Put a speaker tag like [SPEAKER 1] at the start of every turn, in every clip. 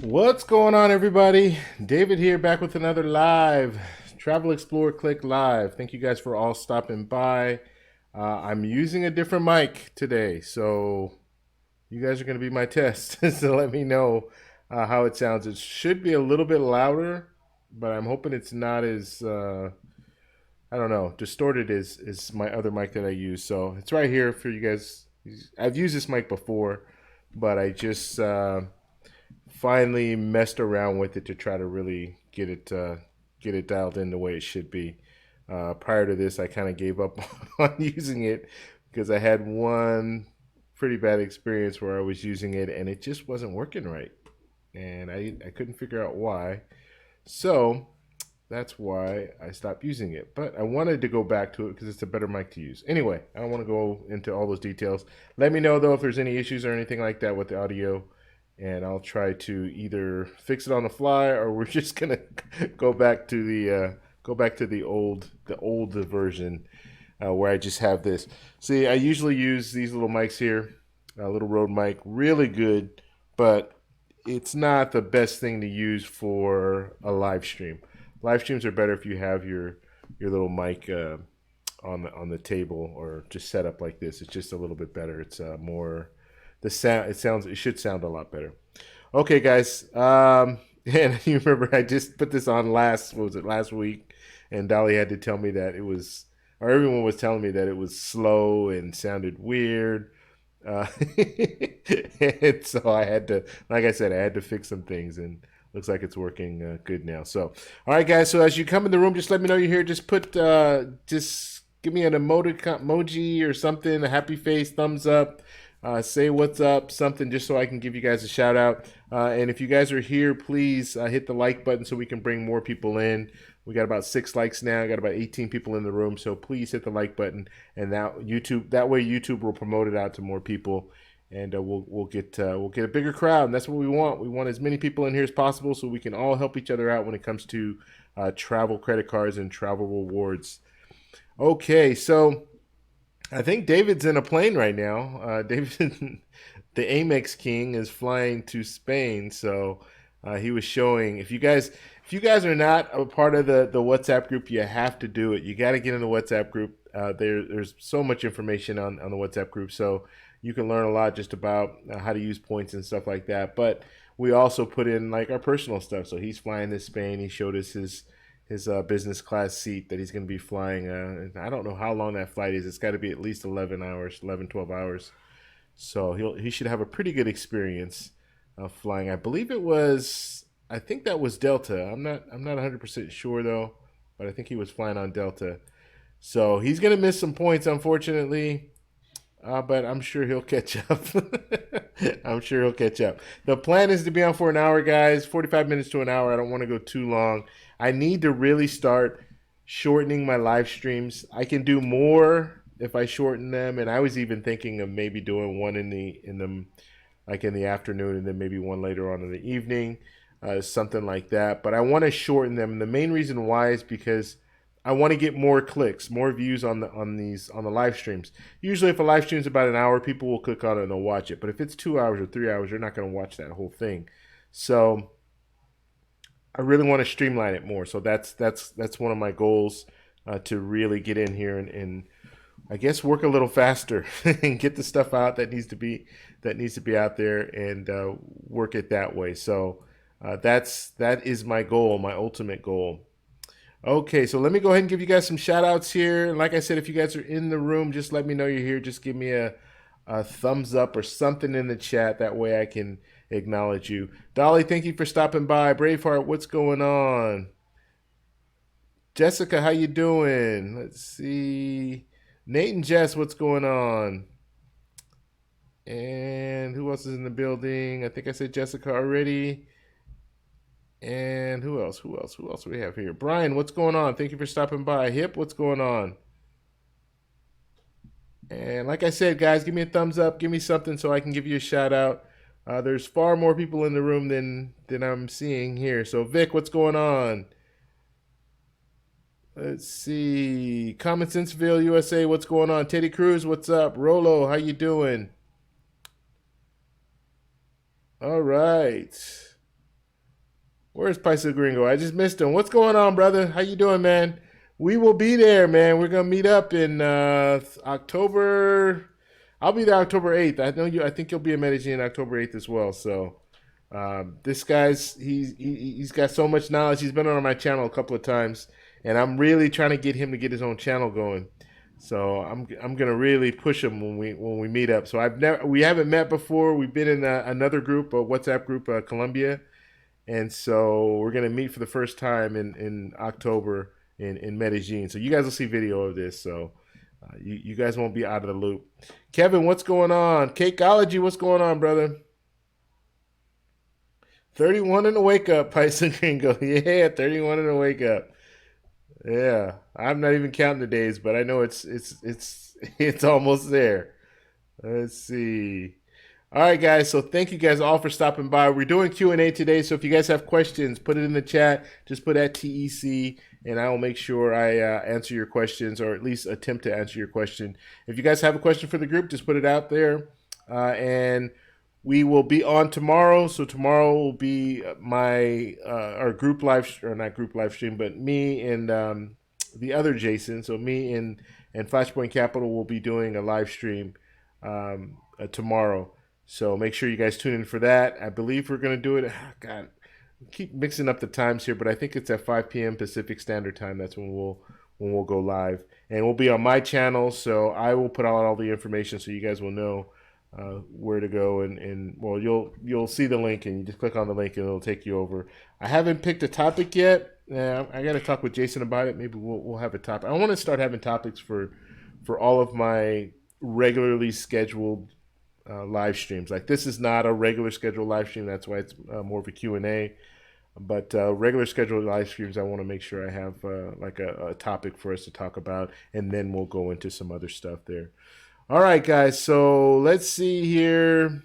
[SPEAKER 1] What's going on, everybody? David here, back with another live Travel Explorer Click Live. Thank you guys for all stopping by. I'm using a different mic today, so you guys are going to be my test. So let me know how it sounds. It should be a little bit louder, but I'm hoping it's not as I don't know, distorted as my other mic that I use. So it's right here for you guys. I've used this mic before, but I just finally messed around with it to try to really get it dialed in the way it should be. Prior to this, I kind of gave up on using it because I had one pretty bad experience where I was using it and it just wasn't working right, and I couldn't figure out why. So that's why I stopped using it. But I wanted to go back to it because it's a better mic to use. Anyway, I don't want to go into all those details. Let me know though if there's any issues or anything like that with the audio, and I'll try to either fix it on the fly or we're just gonna go back to the old version where I just have this. See, I usually use these little mics here, a little Rode mic, really good, but it's not the best thing to use for a live stream. Live streams are better if you have your little mic on the table or just set up like this. It's just a little bit better. It's more the sound. It should sound a lot better. Okay, guys. And you remember I just put this on last what was it last week, and Dolly had to tell me that it was, or everyone was telling me that it was slow and sounded weird. Uh, and so I had to, like I said, I had to fix some things, and looks like it's working good now. So, all right, guys. So as you come in the room, just let me know you're here. Just give me an emoji or something, a happy face, thumbs up. Say what's up, something, just so I can give you guys a shout out. And if you guys are here, please hit the like button so we can bring more people in. We got about 6 likes now. Got about 18 people in the room, so please hit the like button, and that way YouTube will promote it out to more people, and we'll get a bigger crowd. And that's what we want. We want as many people in here as possible, so we can all help each other out when it comes to travel credit cards and travel rewards. Okay, so I think David's in a plane right now. David, the Amex King, is flying to Spain. So he was showing. If you guys are not a part of the WhatsApp group, you have to do it. You got to get in the WhatsApp group. There's so much information on the WhatsApp group, so you can learn a lot just about how to use points and stuff like that. But we also put in like our personal stuff. So he's flying to Spain. He showed us his business class seat that he's going to be flying. I don't know how long that flight is. It's got to be at least 11 hours, 11, 12 hours. So he should have a pretty good experience flying. I believe it was, I think that was Delta. I'm not 100% sure though, but I think he was flying on Delta. So he's going to miss some points, unfortunately. But I'm sure he'll catch up. I'm sure he'll catch up. The plan is to be on for an hour, guys. 45 minutes to an hour. I don't want to go too long. I need to really start shortening my live streams. I can do more if I shorten them, and I was even thinking of maybe doing one in the like in the afternoon, and then maybe one later on in the evening, something like that. But I want to shorten them. And the main reason why is because I want to get more clicks, more views on the live streams. Usually, if a live stream is about an hour, people will click on it and they'll watch it. But if it's 2 hours or 3 hours, they're not going to watch that whole thing. So I really want to streamline it more. So that's one of my goals, to really get in here and I guess work a little faster and get the stuff out that needs to be out there, and work it that way. So that is my goal, my ultimate goal. Okay, so let me go ahead and give you guys some shout outs here. Like I said, if you guys are in the room, just let me know you're here. Just give me a thumbs up or something in the chat. That way I can acknowledge you. Dolly, thank you for stopping by. Braveheart, what's going on? Jessica, how you doing? Let's see. Nate and Jess, what's going on? And who else is in the building? I think I said Jessica already. And who else? Who else? Who else do we have here? Brian, what's going on? Thank you for stopping by. Hip, what's going on? And like I said, guys, give me a thumbs up. Give me something so I can give you a shout out. There's far more people in the room than I'm seeing here. So Vic, what's going on? Let's see. Common Senseville, USA, what's going on? Teddy Cruz, what's up? Rolo, how you doing? All right. Where's Paisa Gringo? I just missed him. What's going on, brother? How you doing, man? We will be there, man. We're gonna meet up in October. I'll be there October 8th. I know you. I think you'll be in Medellin October 8th as well. So this guy's he's got so much knowledge. He's been on my channel a couple of times, and I'm really trying to get him to get his own channel going. So I'm gonna really push him when we meet up. So we haven't met before. We've been in another group, a WhatsApp group, Colombia, and so we're gonna meet for the first time in October in Medellin. So you guys will see video of this. So you guys won't be out of the loop. Kevin, what's going on? Cakeology, what's going on, brother? 31 in the wake up, Python Gringo. Yeah, 31 in the wake up. Yeah, I'm not even counting the days, but I know it's it's almost there. Let's see. All right, guys. So thank you guys all for stopping by. We're doing Q&A today, so if you guys have questions, put it in the chat. Just put at TEC, and I will make sure I answer your questions, or at least attempt to answer your question. If you guys have a question for the group, just put it out there, and we will be on tomorrow. So tomorrow will be my our group live, or not group live stream, but me and the other Jason. So me and Flashpoint Capital will be doing a live stream tomorrow. So make sure you guys tune in for that. I believe we're going to do it. Oh, God, I keep mixing up the times here, but I think it's at 5 p.m. Pacific Standard Time. That's when we'll go live, and we'll be on my channel. So I will put out all the information so you guys will know where to go. And well, you'll see the link, and you just click on the link, and it'll take you over. I haven't picked a topic yet. I got to talk with Jason about it. Maybe we'll have a topic. I want to start having topics for all of my regularly scheduled live streams. Like, this is not a regular scheduled live stream. That's why it's more of a Q&A. But regular scheduled live streams, I want to make sure I have like a topic for us to talk about, and then we'll go into some other stuff there. All right, guys. So let's see here.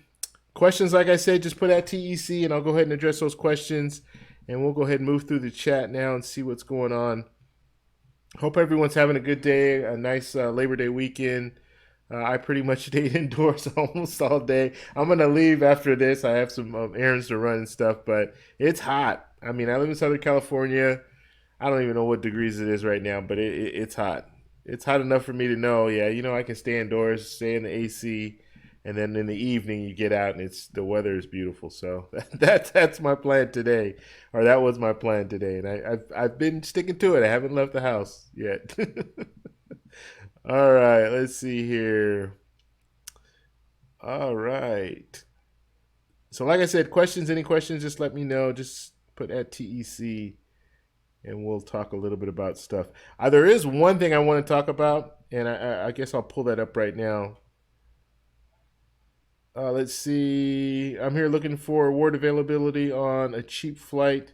[SPEAKER 1] Questions, like I said, just put at TEC, and I'll go ahead and address those questions. And we'll go ahead and move through the chat now and see what's going on. Hope everyone's having a good day, a nice Labor Day weekend. I pretty much stayed indoors almost all day. I'm going to leave after this. I have some errands to run and stuff, but it's hot. I mean, I live in Southern California. I don't even know what degrees it is right now, but it's hot. It's hot enough for me to know, yeah, I can stay indoors, stay in the AC, and then in the evening you get out and the weather is beautiful. So that's my plan today, or that was my plan today, and I've been sticking to it. I haven't left the house yet. All right, let's see here. All right. So like I said, any questions, just let me know. Just put at TEC, and we'll talk a little bit about stuff. There is one thing I want to talk about, and I guess I'll pull that up right now. Let's see. I'm here looking for award availability on a cheap flight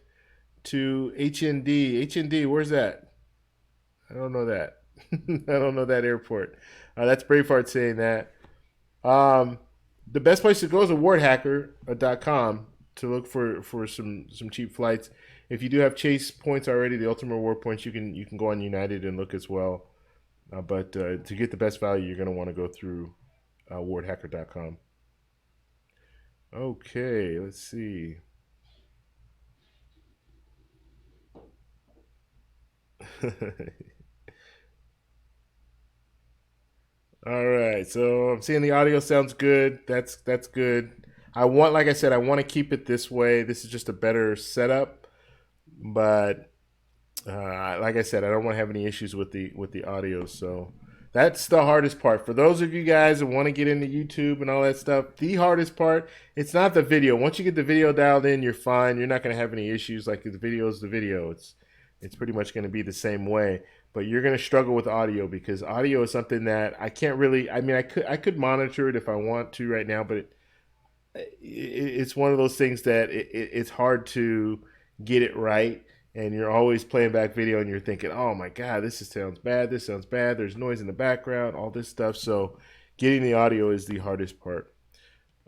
[SPEAKER 1] to HND. HND, where's that? I don't know that. I don't know that airport. That's Braveheart saying that. The best place to go is awardhacker.com to look for some cheap flights. If you do have Chase points already, the Ultimate Award points, you can go on United and look as well. But to get the best value, you're going to want to go through awardhacker.com. Okay, let's see. All right, so I'm seeing the audio sounds good. That's good. Like I said, I want to keep it this way. This is just a better setup, but like I said, I don't want to have any issues with the audio. So that's the hardest part. For those of you guys that want to get into YouTube and all that stuff, the hardest part, it's not the video. Once you get the video dialed in, you're fine. You're not going to have any issues. Like, the video is the video. It's pretty much going to be the same way. But you're going to struggle with audio, because audio is something that I can't really. I mean, I could monitor it if I want to right now, but it's one of those things that it's hard to get it right. And you're always playing back video, and you're thinking, oh my God, sounds bad. This sounds bad. There's noise in the background, all this stuff. So getting the audio is the hardest part.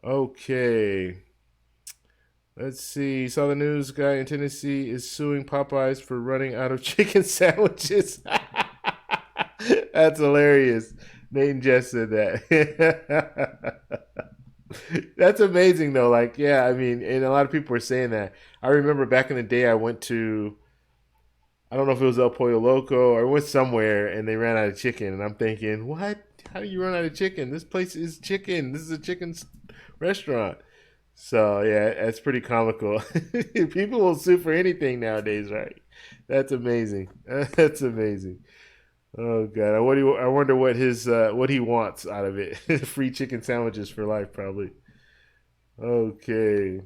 [SPEAKER 1] Okay. Let's see. Saw the news, guy in Tennessee is suing Popeyes for running out of chicken sandwiches. That's hilarious. Nate and Jess said that. That's amazing though. Like, yeah, I mean, and a lot of people were saying that. I remember back in the day, I went to, I don't know if it was El Pollo Loco or I went somewhere and they ran out of chicken, and I'm thinking, what? How do you run out of chicken? This place is chicken. This is a chicken restaurant. So yeah, that's pretty comical. People will sue for anything nowadays, right? That's amazing. That's amazing. Oh god, I wonder what he wants out of it. Free chicken sandwiches for life, probably. Okay.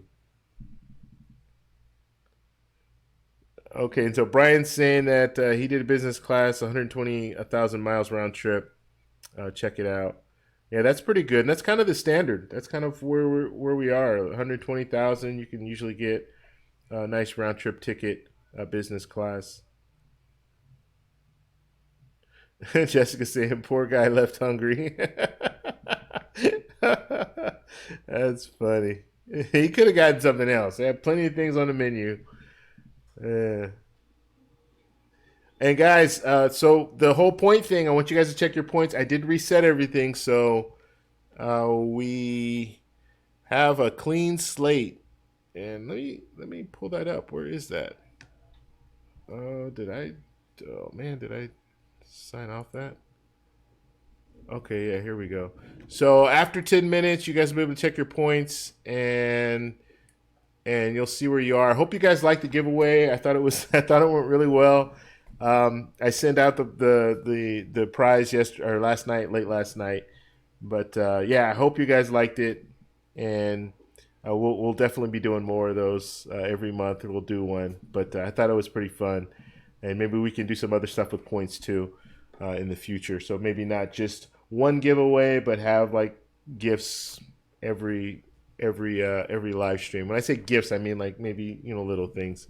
[SPEAKER 1] Okay, and so Brian's saying that he did a business class, 120,000 miles round trip. Check it out. Yeah, that's pretty good, and that's kind of the standard. That's kind of where we are. 120,000. You can usually get a nice round trip ticket, business class. Jessica saying, "Poor guy left hungry." That's funny. He could have gotten something else. They had plenty of things on the menu. Uh, and guys, so the whole point thing, I want you guys to check your points. I did reset everything, so we have a clean slate. And let me pull that up. Where is that? Did I? Oh man, did I sign off that? Okay, yeah, here we go. So after 10 minutes, you guys will be able to check your points and you'll see where you are. I hope you guys liked the giveaway. I thought it was I thought it went really well. I sent out the prize yesterday or last night, late last night. But yeah, I hope you guys liked it, and we'll definitely be doing more of those every month. We'll do one, but I thought it was pretty fun, and maybe we can do some other stuff with points too in the future. So maybe not just one giveaway, but have like gifts every every live stream. When I say gifts, I mean like maybe little things.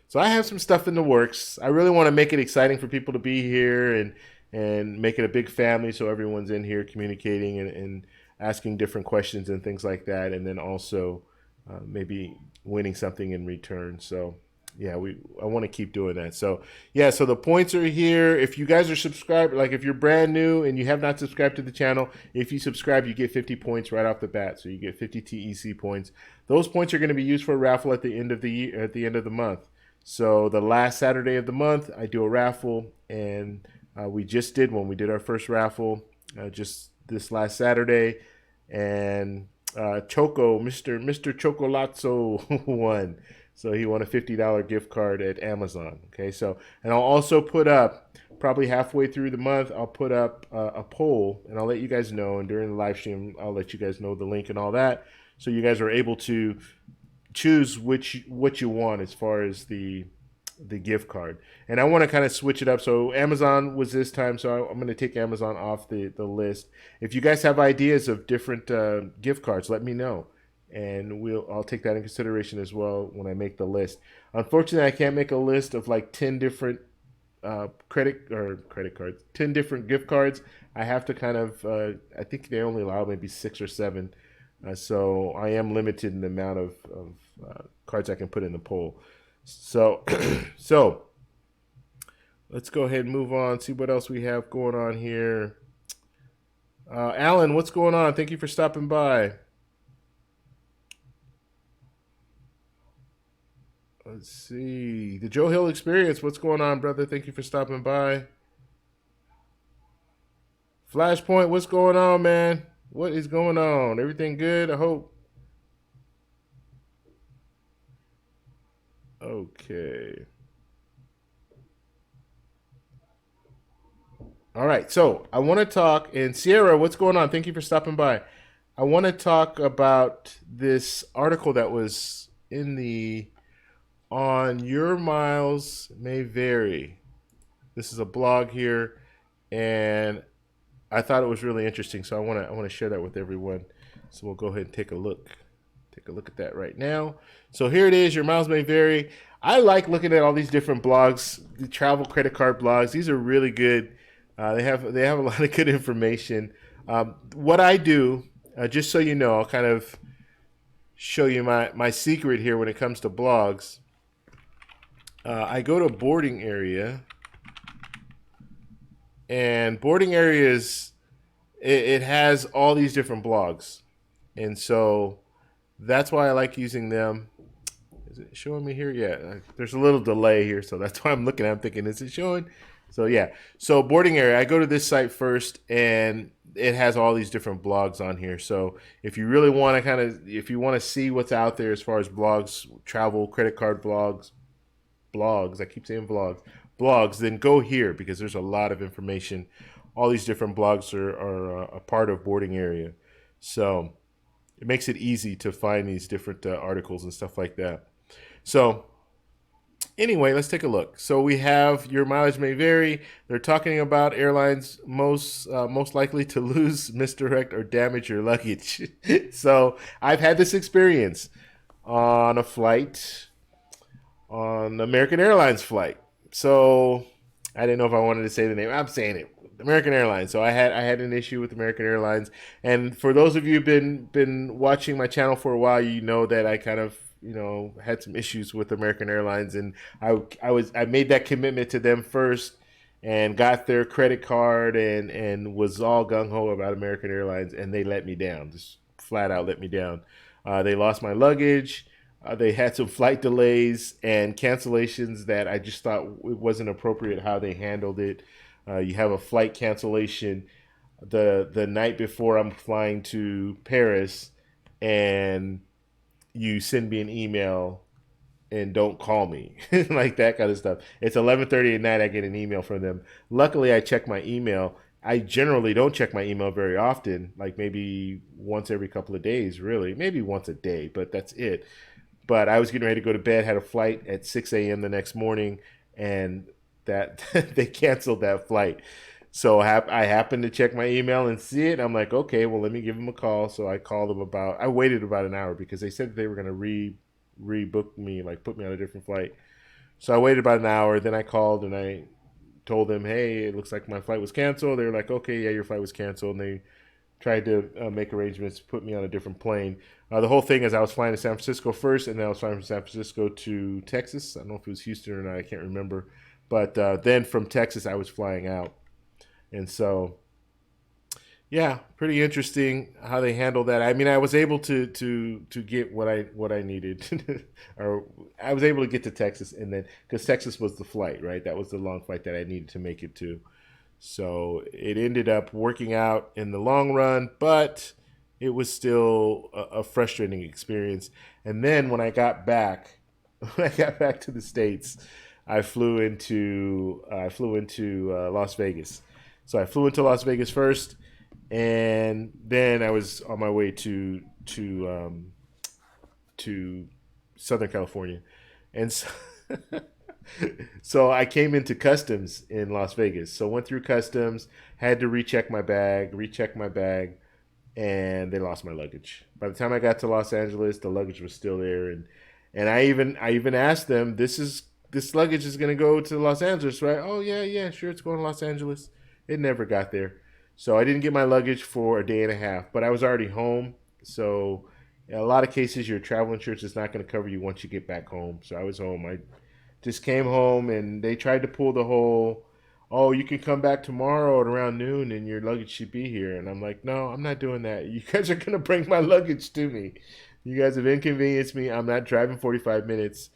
[SPEAKER 1] So I have some stuff in the works. I really want to make it exciting for people to be here and make it a big family so everyone's in here communicating and asking different questions and things like that, and then also maybe winning something in return. So yeah, I want to keep doing that. So yeah, so the points are here. If you guys are subscribed, like if you're brand new and you have not subscribed to the channel, if you subscribe, you get 50 points right off the bat. So you get 50 TEC points. Those points are going to be used for a raffle at the end of the year, at the end of the month. So the last Saturday of the month, I do a raffle, and we just did one. We did our first raffle just this last Saturday, and Mr. Chocolazzo won. So he won a $50 gift card at Amazon. Okay, so and I'll also put up probably halfway through the month. I'll put up a poll, and I'll let you guys know. And during the live stream, I'll let you guys know the link and all that, so you guys are able to choose what you want as far as the gift card. And I want to kind of switch it up. So Amazon was this time, so I'm going to take Amazon off the list. If you guys have ideas of different gift cards, let me know, and I'll take that in consideration as well when I make the list. Unfortunately, I can't make a list of like 10 different credit cards, 10 different gift cards. I have to kind of I think they only allow maybe 6 or 7. So I am limited in the amount of cards I can put in the poll. So, so let's go ahead and move on. See what else we have going on here. Alan, what's going on? Thank you for stopping by. Let's see. The Joe Hill Experience. What's going on, brother? Thank you for stopping by. Flashpoint, what's going on, man? What is going on? Everything good? I hope. Okay. All right. So I want to talk. And Sierra, what's going on? Thank you for stopping by. I want to talk about this article that was in the on Your Miles May Vary. This is a blog here, and I thought it was really interesting. So I want to share that with everyone. So we'll go ahead and take a look. Take a look at that right now. So here it is. Your miles may vary. I like looking at all these different blogs, the travel credit card blogs. These are really good. They have a lot of good information. What I do, just so you know, I'll kind of show you my secret here when it comes to blogs. I go to boarding area, and boarding areas it has all these different blogs. And so that's why I like using them. Is it showing me here? Yeah, there's a little delay here, so that's why I'm looking at it. I'm thinking, is it showing? So yeah, so boarding area. I go to this site first, and it has all these different blogs on here. So if you really want to if you want to see what's out there as far as blogs, travel, credit card blogs. I keep saying blogs. Then go here because there's a lot of information. All these different blogs are a part of boarding area, so it makes it easy to find these different articles and stuff like that. So anyway, let's take a look. So we have your mileage may vary. They're talking about airlines most likely to lose, misdirect, or damage your luggage. So I've had this experience on a flight, on American Airlines flight. So I didn't know if I wanted to say the name. I'm saying it. American Airlines. So I had an issue with American Airlines, and for those of you who've been watching my channel for a while, you know that I kind of had some issues with American Airlines, and I made that commitment to them first, and got their credit card and was all gung ho about American Airlines, and they let me down, just flat out let me down. They lost my luggage. They had some flight delays and cancellations that I just thought it wasn't appropriate how they handled it. You have a flight cancellation the night before I'm flying to Paris, and you send me an email and don't call me, like that kind of stuff. It's 11:30 at night. I get an email from them. Luckily, I check my email. I generally don't check my email very often, like maybe once every couple of days, really, maybe once a day, but that's it. But I was getting ready to go to bed, had a flight at 6 a.m. the next morning, and that they canceled that flight. So I happened to check my email and see it. I'm like, okay, well, let me give them a call. So I called them about. I waited about an hour because they said they were going to rebook me, like put me on a different flight. So I waited about an hour. Then I called and I told them, hey, it looks like my flight was canceled. They were like, okay, yeah, your flight was canceled. And they tried to make arrangements to put me on a different plane. The whole thing is I was flying to San Francisco first, and then I was flying from San Francisco to Texas. I don't know if it was Houston or not. I can't remember. But then from Texas, I was flying out. And so, yeah, pretty interesting how they handled that. I mean, I was able to get what I needed, or I was able to get to Texas, and then because Texas was the flight, right? That was the long flight that I needed to make it to. So it ended up working out in the long run, but it was still a frustrating experience. And then when I got back, when I got back to the states, I flew into Las Vegas. So I flew into Las Vegas first, and then I was on my way to Southern California, and so, so I came into customs in Las Vegas. So went through customs, had to recheck my bag, and they lost my luggage. By the time I got to Los Angeles, the luggage was still there, and I even asked them, this luggage is going to go to Los Angeles, right? Oh yeah, yeah, sure, it's going to Los Angeles. It never got there, so I didn't get my luggage for a day and a half. But I was already home, so in a lot of cases, your travel insurance is not going to cover you once you get back home. So I was home. I just came home, and they tried to pull the whole, oh, you can come back tomorrow at around noon and your luggage should be here. And I'm like, no, I'm not doing that. You guys are going to bring my luggage to me. You guys have inconvenienced me. I'm not driving 45 minutes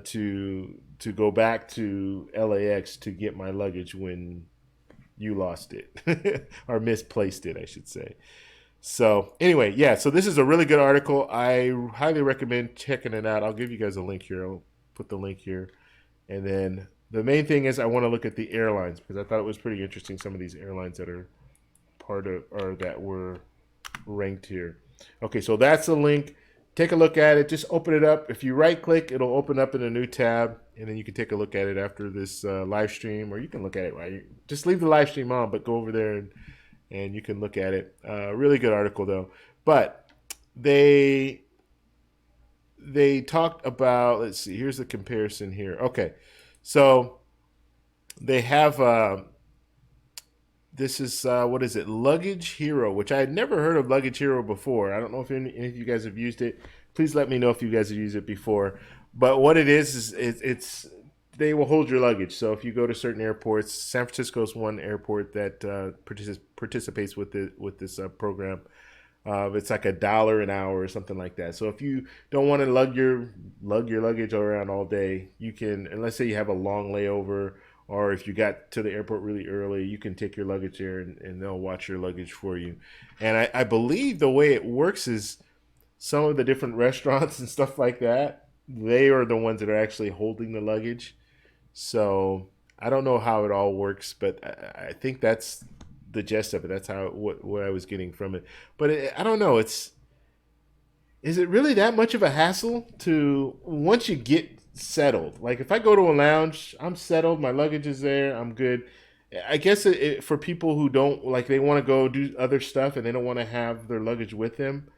[SPEAKER 1] to go back to LAX to get my luggage when you lost it or misplaced it, I should say. So anyway, yeah. So this is a really good article. I highly recommend checking it out. I'll give you guys a link here. I'll put the link here, and then the main thing is I want to look at the airlines because I thought it was pretty interesting. Some of these airlines that are part of or that were ranked here. Okay, so that's the link. Take a look at it. Just open it up. If you right click, it'll open up in a new tab, and then you can take a look at it after this live stream, or you can look at it right. Just leave the live stream on, but go over there and you can look at it. Really good article though. But they talked about, let's see, here's the comparison here. Okay, so they have this is what is it, Luggage Hero, which I had never heard of Luggage Hero before. I don't know if any of you guys have used it. Please let me know if you guys have used it before. But what it is it's they will hold your luggage. So if you go to certain airports, San Francisco is one airport that participates with this program. It's like $1 an hour or something like that. So if you don't want to lug your luggage around all day, you can. And let's say you have a long layover, or if you got to the airport really early, you can take your luggage there, and they'll watch your luggage for you. And I believe the way it works is some of the different restaurants and stuff like that, they are the ones that are actually holding the luggage. So I don't know how it all works, but I think that's the gist of it. That's how what I was getting from it. But I don't know. Is it really that much of a hassle to once you get settled? Like if I go to a lounge, I'm settled, my luggage is there, I'm good. I guess for people who don't like, they want to go do other stuff and they don't want to have their luggage with them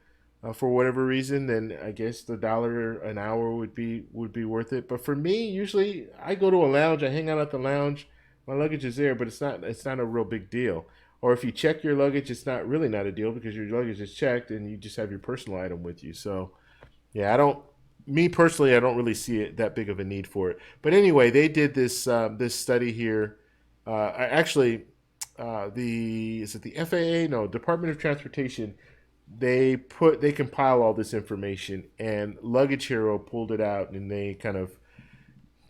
[SPEAKER 1] for whatever reason, then I guess the $1 an hour would be worth it. But for me, usually I go to a lounge, I hang out at the lounge, my luggage is there, but it's not a real big deal. Or if you check your luggage, it's not really not a deal because your luggage is checked and you just have your personal item with you. So yeah, I don't. Me personally, I don't really see it that big of a need for it. But anyway, they did this study here. Actually, the is it the FAA? No, Department of Transportation. They compile all this information, and Luggage Hero pulled it out, and they kind of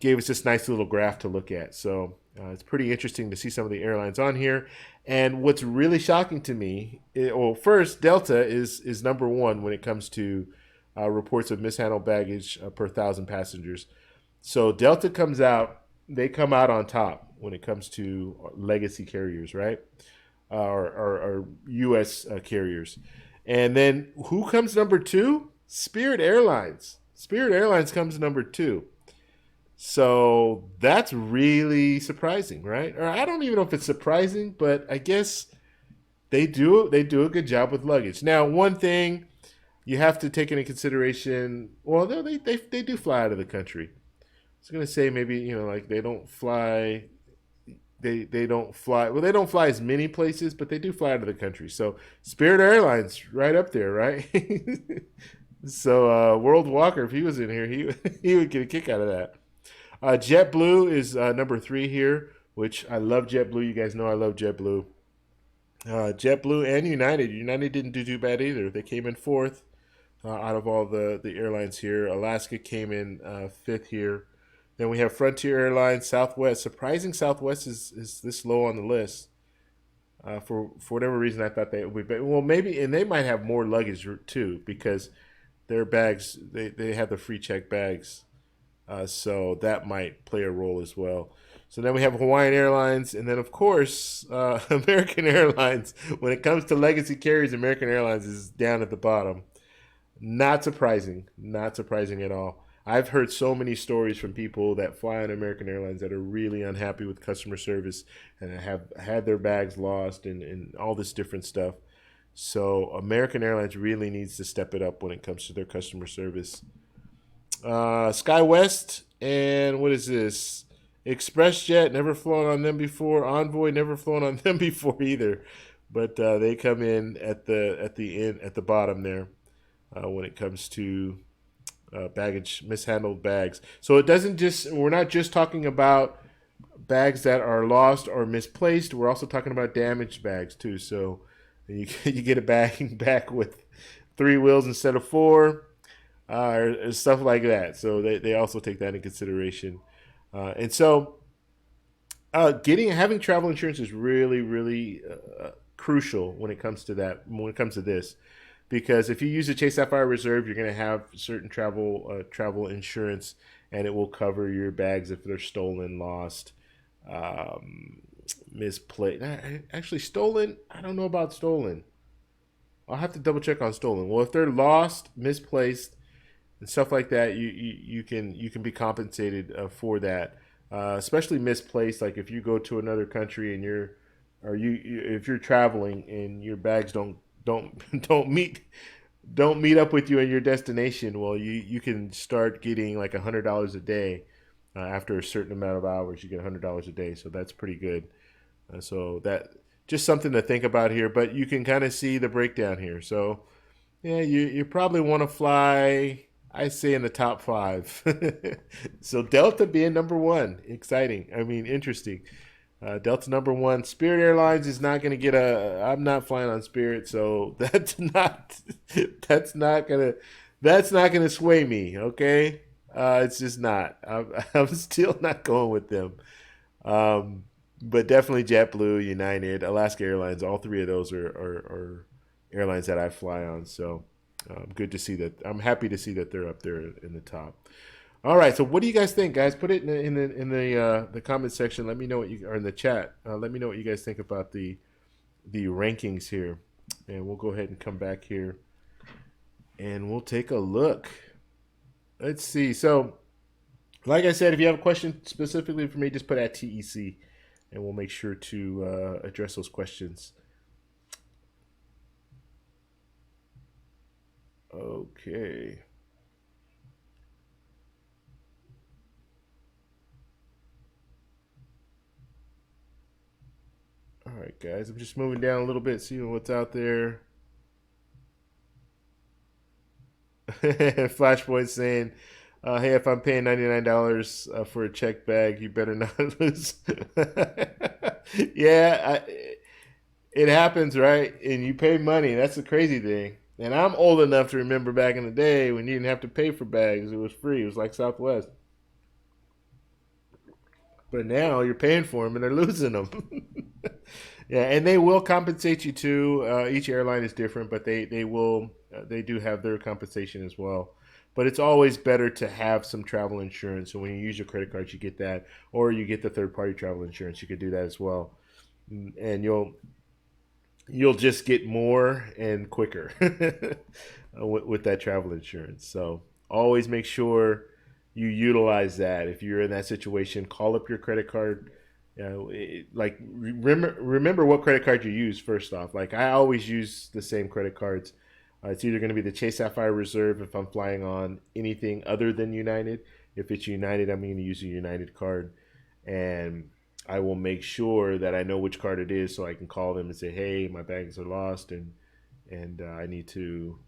[SPEAKER 1] gave us this nice little graph to look at. So it's pretty interesting to see some of the airlines on here. And what's really shocking to me, well, first Delta is number one when it comes to reports of mishandled baggage per thousand passengers. So Delta comes out; they come out on top when it comes to legacy carriers, right? Or U.S. Carriers. And then who comes number two? Spirit Airlines. Spirit Airlines comes number two. So that's really surprising, right? Or I don't even know if it's surprising, but I guess they do a good job with luggage. Now, one thing you have to take into consideration, well, no, they do fly out of the country. I was gonna say maybe like they don't fly well, they don't fly as many places, but they do fly out of the country. So Spirit Airlines right up there, right? So World Walker, if he was in here, he he would get a kick out of that. JetBlue is number three here, which I love JetBlue. You guys know I love JetBlue. JetBlue and United. United didn't do too bad either. They came in fourth out of all the airlines here. Alaska came in fifth here. Then we have Frontier Airlines, Southwest. Surprising Southwest is this low on the list. For whatever reason, I thought they would be. Well, maybe, and they might have more luggage too because their bags, they have the free check bags. So that might play a role as well. So then we have Hawaiian Airlines, and then of course American Airlines. When it comes to legacy carriers, American Airlines is down at the bottom. Not surprising, not surprising at all. I've heard so many stories from people that fly on American Airlines that are really unhappy with customer service and have had their bags lost and all this different stuff. So American Airlines really needs to step it up when it comes to their customer service. SkyWest and what is this? ExpressJet, never flown on them before. Envoy, never flown on them before either. But they come in at the bottom there when it comes to baggage, mishandled bags. So it doesn't just we're not just talking about bags that are lost or misplaced. We're also talking about damaged bags too. So you get a bag back with three wheels instead of four, or stuff like that. So they also take that in consideration. And so getting having travel insurance is really really crucial when it comes to that. When it comes to this, because if you use a Chase Sapphire Reserve, you're going to have certain travel insurance, and it will cover your bags if they're stolen, lost, misplaced. Actually, stolen. I don't know about stolen. I'll have to double check on stolen. Well, if they're lost, misplaced, and stuff like that, you can be compensated for that, especially misplaced. Like if you go to another country and if you're traveling and your bags don't don't meet up with you in your destination, well, you can start getting like $100 a day after a certain amount of hours. You get $100 a day, so that's pretty good. So that just something to think about here. But you can kind of see the breakdown here. So yeah, you probably want to fly. I say in the top five. So Delta being number one, exciting. I mean, interesting. Delta number one. Spirit Airlines is not going to get a. I'm not flying on Spirit, so that's not gonna that's not gonna sway me. Okay, it's just not. I'm still not going with them. Um, but definitely JetBlue, United, Alaska Airlines. All three of those are airlines that I fly on. So good to see that. I'm happy to see that they're up there in the top. All right. So what do you guys think, guys? Put it in the comment section. Let me know what you or in the chat. Let me know what you guys think about the rankings here, and we'll go ahead and come back here and we'll take a look. Let's see. So like I said, if you have a question specifically for me, just put at TEC, and we'll make sure to address those questions. Okay. All right, guys. I'm just moving down a little bit, seeing what's out there. Flashpoint saying, "Hey, if I'm paying $99 for a check bag, you better not lose." Yeah, it happens, right? And you pay money. That's the crazy thing. And I'm old enough to remember back in the day when you didn't have to pay for bags; it was free. It was like Southwest. But now you're paying for them and they're losing them. Yeah, and they will compensate you too. Each airline is different, but they do have their compensation as well. But it's always better to have some travel insurance. So when you use your credit cards, you get that, or you get the third party travel insurance. You could do that as well, and you'll just get more and quicker with that travel insurance. So always make sure you utilize that. If you're in that situation, call up your credit card. Like remember what credit card you use first off. Like I always use the same credit cards. It's either going to be the Chase Sapphire Reserve if I'm flying on anything other than United. If it's United, I'm going to use a United card, and I will make sure that I know which card it is, so I can call them and say, "Hey, my bags are lost, and I need to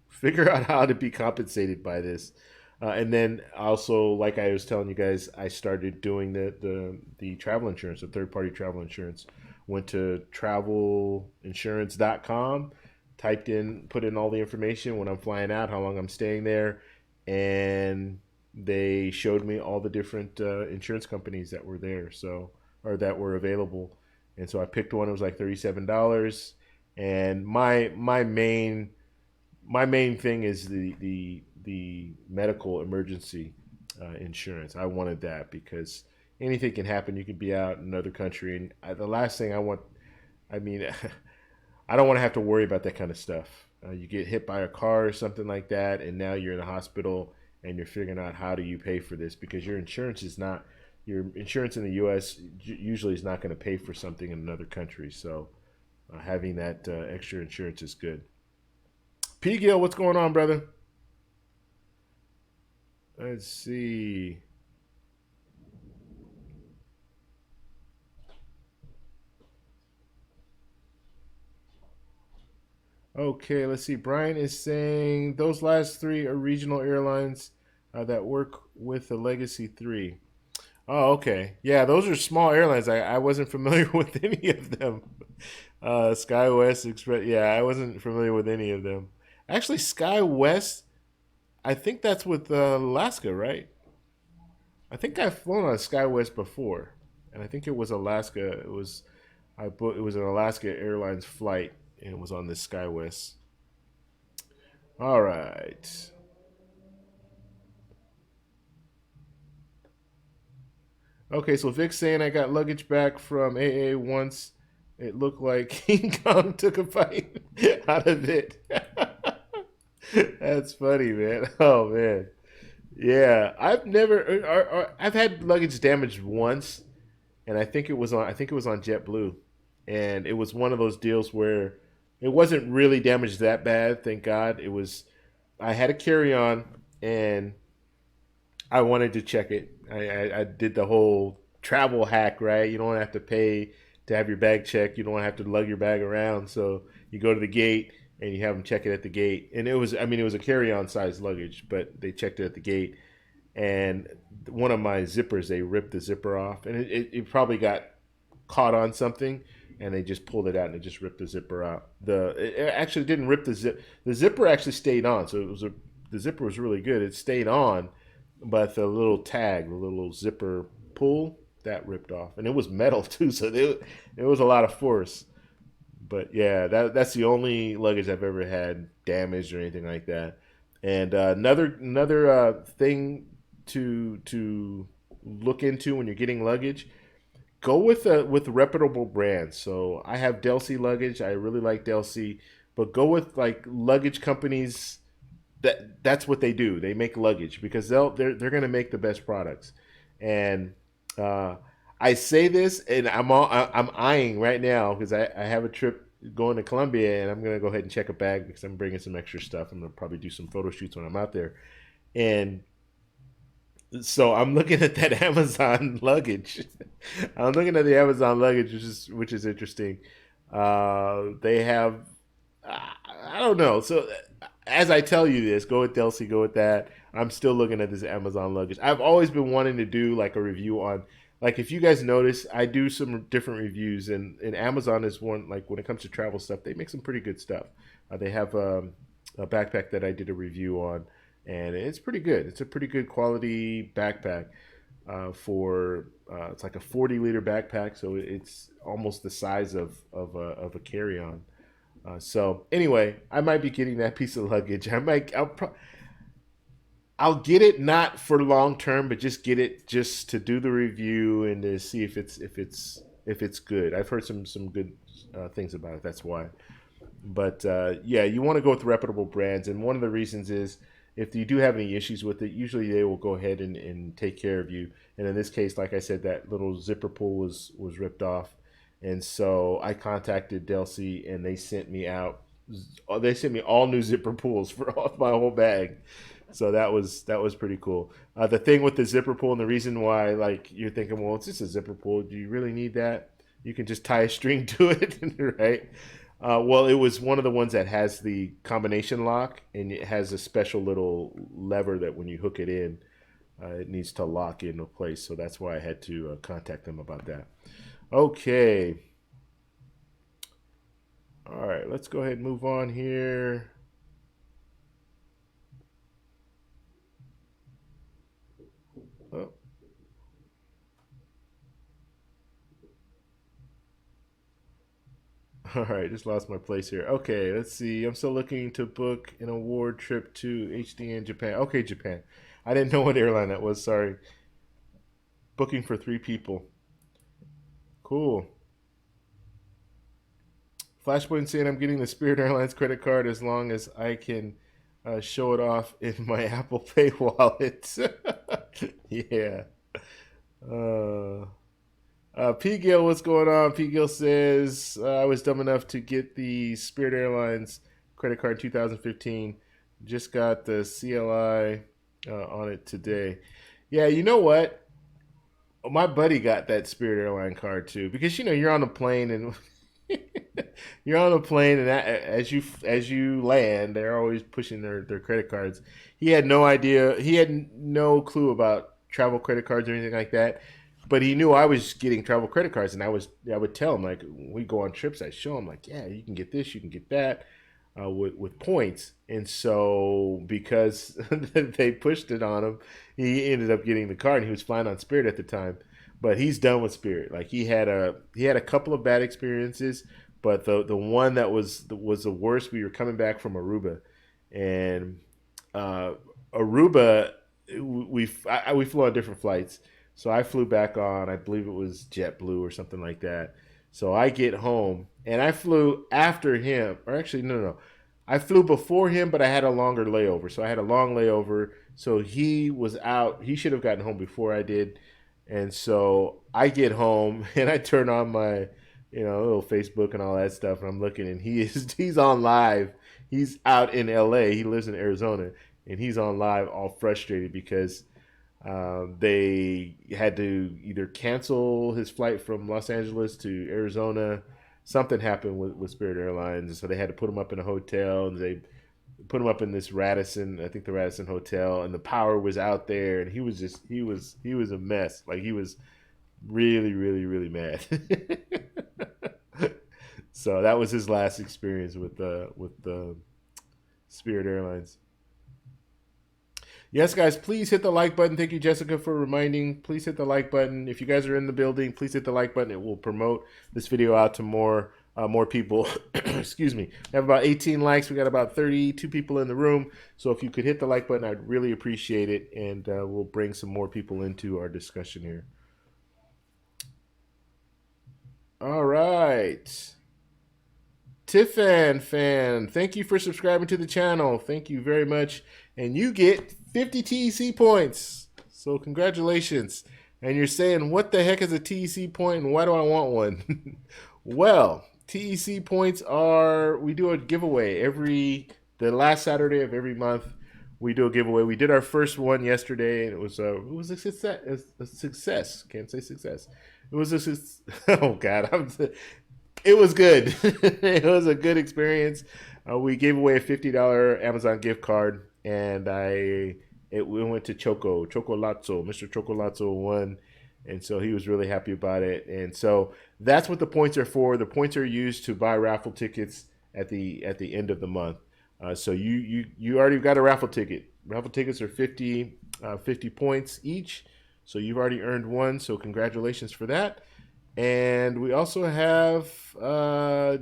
[SPEAKER 1] figure out how to be compensated by this." And then also, like I was telling you guys, I started doing the travel insurance, the third party travel insurance. Went to travelinsurance.com, put in all the information when I'm flying out, how long I'm staying there, and they showed me all the different insurance companies that were there, so or that were available. And so I picked one. It was like $37, and my main thing is the medical emergency insurance. I wanted that because anything can happen. You could be out in another country, and the last thing I want, I mean, I don't want to have to worry about that kind of stuff. You get hit by a car or something like that, and now you're in a hospital and you're figuring out how do you pay for this because your insurance in the U.S. usually is not going to pay for something in another country. So having that extra insurance is good. P. Gill, what's going on, brother? Let's see. Okay, let's see. Brian is saying those last three are regional airlines that work with the Legacy 3. Oh, okay. Yeah, those are small airlines. I wasn't familiar with any of them. SkyWest Express. Yeah, I wasn't familiar with any of them. Actually, SkyWest, I think that's with Alaska, right? I think I've flown on SkyWest before, and I think it was Alaska. It was an Alaska Airlines flight, and it was on this SkyWest. All right. Okay, so Vic's saying I got luggage back from AA once. It looked like King Kong took a bite out of it. That's funny, man. Oh man. Yeah, I've had luggage damaged once, and I think it was on JetBlue, and it was one of those deals where it wasn't really damaged that bad, thank God. I had a carry on, and I wanted to check it. I did the whole travel hack, right? You don't have to pay to have your bag checked. You don't have to lug your bag around. So you go to the gate and you have them check it at the gate. And it was a carry-on size luggage, but they checked it at the gate. And one of my zippers, they ripped the zipper off, and it probably got caught on something, and they just pulled it out and it just ripped the zipper out. It actually didn't rip the zip. The zipper actually stayed on, so the zipper was really good. It stayed on, but the little tag, the little zipper pull, that ripped off, and it was metal too, so it was a lot of force. But yeah, that's the only luggage I've ever had damaged or anything like that. And another thing to look into when you're getting luggage, go with reputable brands. So I have Delsey luggage. I really like Delsey, but go with like luggage companies that's what they do. They make luggage because they're going to make the best products. And uh, I say this, and I'm eyeing right now because I have a trip going to Colombia, and I'm going to go ahead and check a bag because I'm bringing some extra stuff. I'm going to probably do some photo shoots when I'm out there, and so I'm looking at that Amazon luggage. I'm looking at the Amazon luggage, which is interesting. They have I don't know. So as I tell you this, go with Delsey, go with that. I'm still looking at this Amazon luggage. I've always been wanting to do like a review on, like if you guys notice, I do some different reviews, and Amazon is one, like when it comes to travel stuff, they make some pretty good stuff. They have a backpack that I did a review on, and it's pretty good. It's a pretty good quality backpack for it's like a 40-liter backpack, so it's almost the size of a carry-on. So anyway, I might be getting that piece of luggage. I'll get it not for long term, but just get it just to do the review and to see if it's good. I've heard some good things about it. That's why. But yeah, you want to go with reputable brands, and one of the reasons is if you do have any issues with it, usually they will go ahead and take care of you. And in this case, like I said, that little zipper pull was ripped off, and so I contacted Delsey, and they sent me out. They sent me all new zipper pulls for all, my whole bag. So that was pretty cool. The thing with the zipper pull, and the reason why, like you're thinking, well, it's just a zipper pull. Do you really need that? You can just tie a string to it, right? Well, it was one of the ones that has the combination lock, and it has a special little lever that when you hook it in, it needs to lock into place. So that's why I had to contact them about that. Okay. All right. Let's go ahead and move on here. Oh, all right. Just lost my place here. Okay. Let's see. I'm still looking to book an award trip to HDN Japan. Okay, Japan. I didn't know what airline that was. Sorry. Booking for 3 people. Cool. Flashpoint saying I'm getting the Spirit Airlines credit card as long as I can show it off in my Apple Pay wallet. Yeah. Uh, P. Gill, what's going on? P. Gill says I was dumb enough to get the Spirit Airlines credit card in 2015. Just got the CLI on it today. Yeah, you know what? My buddy got that Spirit Airline card too because you're on a plane and you're on a plane, and as you land, they're always pushing their credit cards. He had no idea. He had no clue about travel credit cards or anything like that. But he knew I was getting travel credit cards, and I would tell him like when we go on trips, I show him like, yeah, you can get this, you can get that, with points. And so because they pushed it on him, he ended up getting the card. And he was flying on Spirit at the time, but he's done with Spirit. Like he had a couple of bad experiences, but the one that was the worst. We were coming back from Aruba, and uh, Aruba, we flew on different flights. So I flew back on, I believe it was JetBlue or something like that. So I get home, and I flew after him, or actually, no, no, no. I flew before him, but I had a longer layover. So I had a long layover. So he was out. He should have gotten home before I did. And so I get home and I turn on my, little Facebook and all that stuff. And I'm looking, and he's on live. He's out in LA. He lives in Arizona, and he's on live all frustrated because they had to either cancel his flight from Los Angeles to Arizona. Something happened with Spirit Airlines, and so they had to put him up in a hotel, and they put him up in this Radisson, I think the Radisson Hotel, and the power was out there, and he was a mess. Like he was Really, really, really mad. So that was his last experience with the Spirit Airlines. Yes, guys, please hit the like button. Thank you, Jessica, for reminding. Please hit the like button. If you guys are in the building, please hit the like button. It will promote this video out to more people. Excuse me. We have about 18 likes. We got about 32 people in the room. So if you could hit the like button, I'd really appreciate it, and we'll bring some more people into our discussion here. All right. Tiffan fan, thank you for subscribing to the channel. Thank you very much. And you get 50 TEC points. So congratulations. And you're saying, what the heck is a TEC point and why do I want one? Well, TEC points are, we do a giveaway the last Saturday of every month. We do a giveaway. We did our first one yesterday, and it was a success. A success. Can't say success. It was a oh god, it was good. It was a good experience. We gave away a $50 Amazon gift card, and we went to Chocolazzo. Mr. Chocolazzo won, and so he was really happy about it. And so that's what the points are for. The points are used to buy raffle tickets at the end of the month. So you already got a raffle ticket. Raffle tickets are 50 points each. So you've already earned one. So congratulations for that. And we also have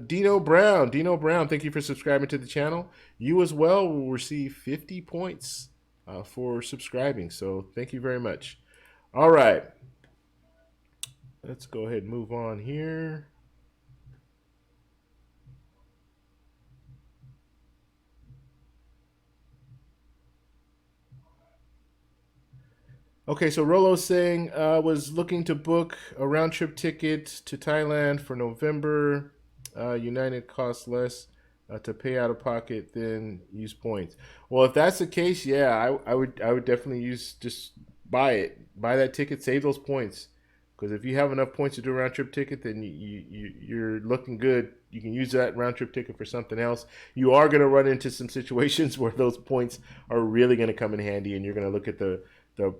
[SPEAKER 1] Dino Brown. Dino Brown, thank you for subscribing to the channel. You as well will receive 50 points for subscribing. So thank you very much. All right. Let's go ahead and move on here. Okay, so Rolo's saying was looking to book a round trip ticket to Thailand for November. United costs less to pay out of pocket than use points. Well, if that's the case, yeah, I would definitely just buy that ticket, save those points, because if you have enough points to do a round trip ticket, then you're looking good. You can use that round trip ticket for something else. You are going to run into some situations where those points are really going to come in handy, and you're going to look at the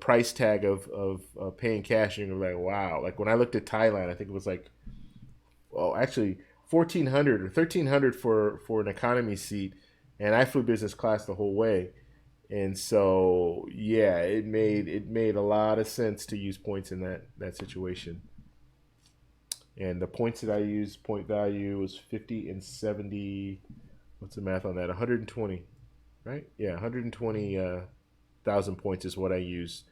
[SPEAKER 1] price tag of paying cash, and you're like, wow. Like when I looked at Thailand, I think it was like, well, actually 1,400 or 1,300 for an economy seat, and I flew business class the whole way, and so yeah, it made a lot of sense to use points in that situation. And the points that I used, point value was 50 and 70. What's the math on that? 120, right? Yeah, 120,000 points is what I used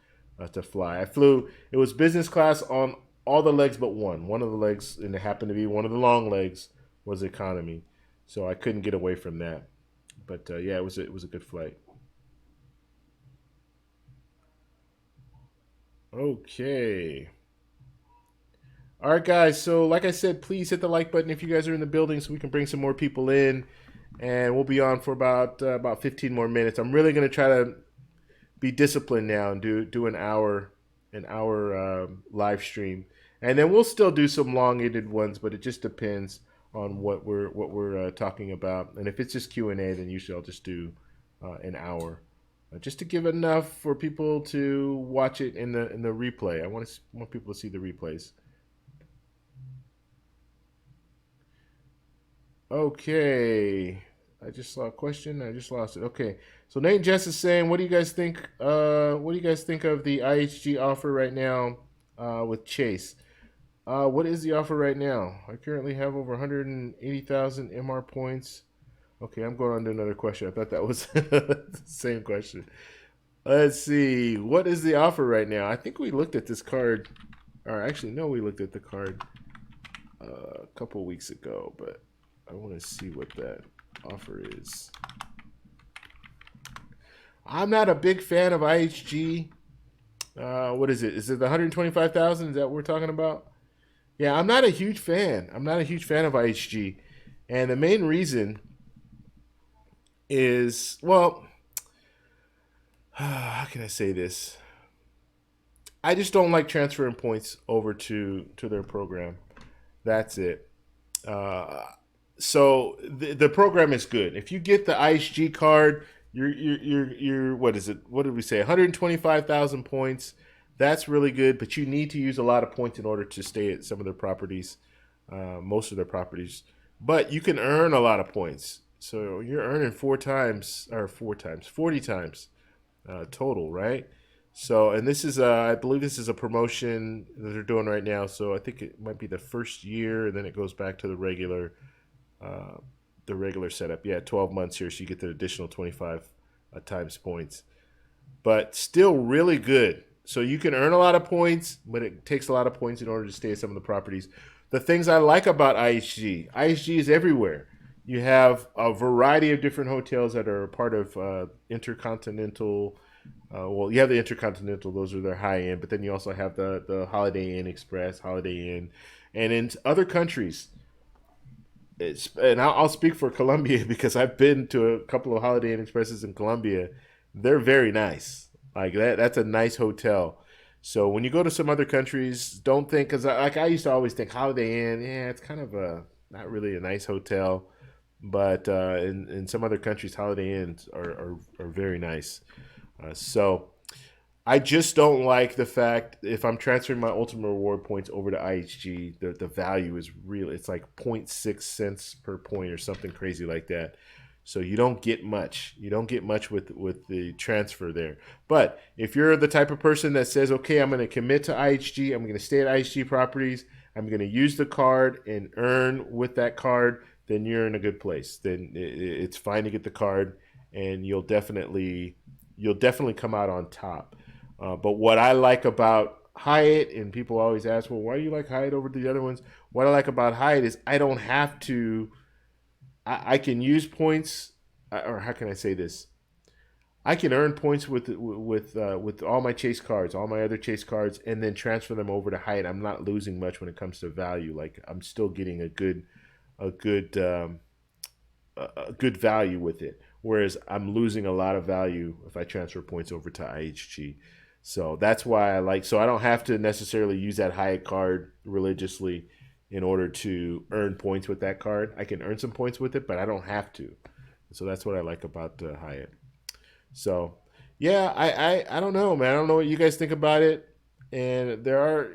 [SPEAKER 1] to fly. I flew. It was business class on all the legs but one. One of the legs, and it happened to be one of the long legs, was economy, so I couldn't get away from that. But yeah, it was a good flight. Okay. All right, guys. So, like I said, please hit the like button if you guys are in the building, so we can bring some more people in, and we'll be on for about 15 more minutes. I'm really gonna try to be disciplined now and do an hour live stream, and then we'll still do some long-ended ones, but it just depends on what we're talking about. And if it's just Q&A, then usually I'll just do an hour, just to give enough for people to watch it in the replay. I want people to see the replays. Okay. I just saw a question. I just lost it. Okay. So Nate Jess is saying, what do you guys think? What do you guys think of the IHG offer right now with Chase? What is the offer right now? I currently have over 180,000 MR points. Okay, I'm going on to another question. I thought that was the same question. Let's see. What is the offer right now? I think we looked at this card. Or actually, no, we looked at the card a couple weeks ago, but I want to see what that offer is. I'm not a big fan of IHG. What is it? Is it the 125,000? Is that what we're talking about? Yeah, I'm not a huge fan. I'm not a huge fan of IHG. And the main reason is, well, how can I say this? I just don't like transferring points over to their program. That's it. So the program is good. If you get the IHG card, you're what is it? What did we say? 125,000 points. That's really good, but you need to use a lot of points in order to stay at some of their properties, most of their properties. But you can earn a lot of points. So you're earning 4 times, or 4 times, 40 times total, right? So, and this is, I believe this is a promotion that they're doing right now. So I think it might be the first year, and then it goes back to uh, the regular setup. Yeah, 12 months here, so you get the additional 25 times points, but still really good. So you can earn a lot of points, but it takes a lot of points in order to stay at some of the properties. The things I like about IHG is everywhere. You have a variety of different hotels that are part of Intercontinental. Well, you have the Intercontinental; those are their high end. But then you also have the Holiday Inn Express, Holiday Inn, and in other countries, and I'll speak for Colombia because I've been to a couple of Holiday Inn Expresses in Colombia. They're very nice. Like that, that's a nice hotel. So when you go to some other countries, don't think because I used to always think Holiday Inn, yeah, it's kind of a not really a nice hotel, but in some other countries, Holiday Inns are very nice. So I just don't like the fact if I'm transferring my ultimate reward points over to IHG, the value is real. It's like zero point 0.6 cents per point or something crazy like that. So you don't get much. You don't get much with the transfer there. But if you're the type of person that says, okay, I'm going to commit to IHG, I'm going to stay at IHG properties, I'm going to use the card and earn with that card, then you're in a good place. Then it's fine to get the card, and you'll definitely come out on top. But what I like about Hyatt, and people always ask, well, why do you like Hyatt over the other ones? What I like about Hyatt is I don't have to. I can use points, or how can I say this? I can earn points with all my chase cards, all my other chase cards, and then transfer them over to Hyatt. I'm not losing much when it comes to value. Like I'm still getting a good a good value with it. Whereas I'm losing a lot of value if I transfer points over to IHG. So that's why I like. So I don't have to necessarily use that Hyatt card religiously in order to earn points with that card. I can earn some points with it, but I don't have to. So that's what I like about Hyatt. So yeah, I don't know, man. I don't know what you guys think about it. And there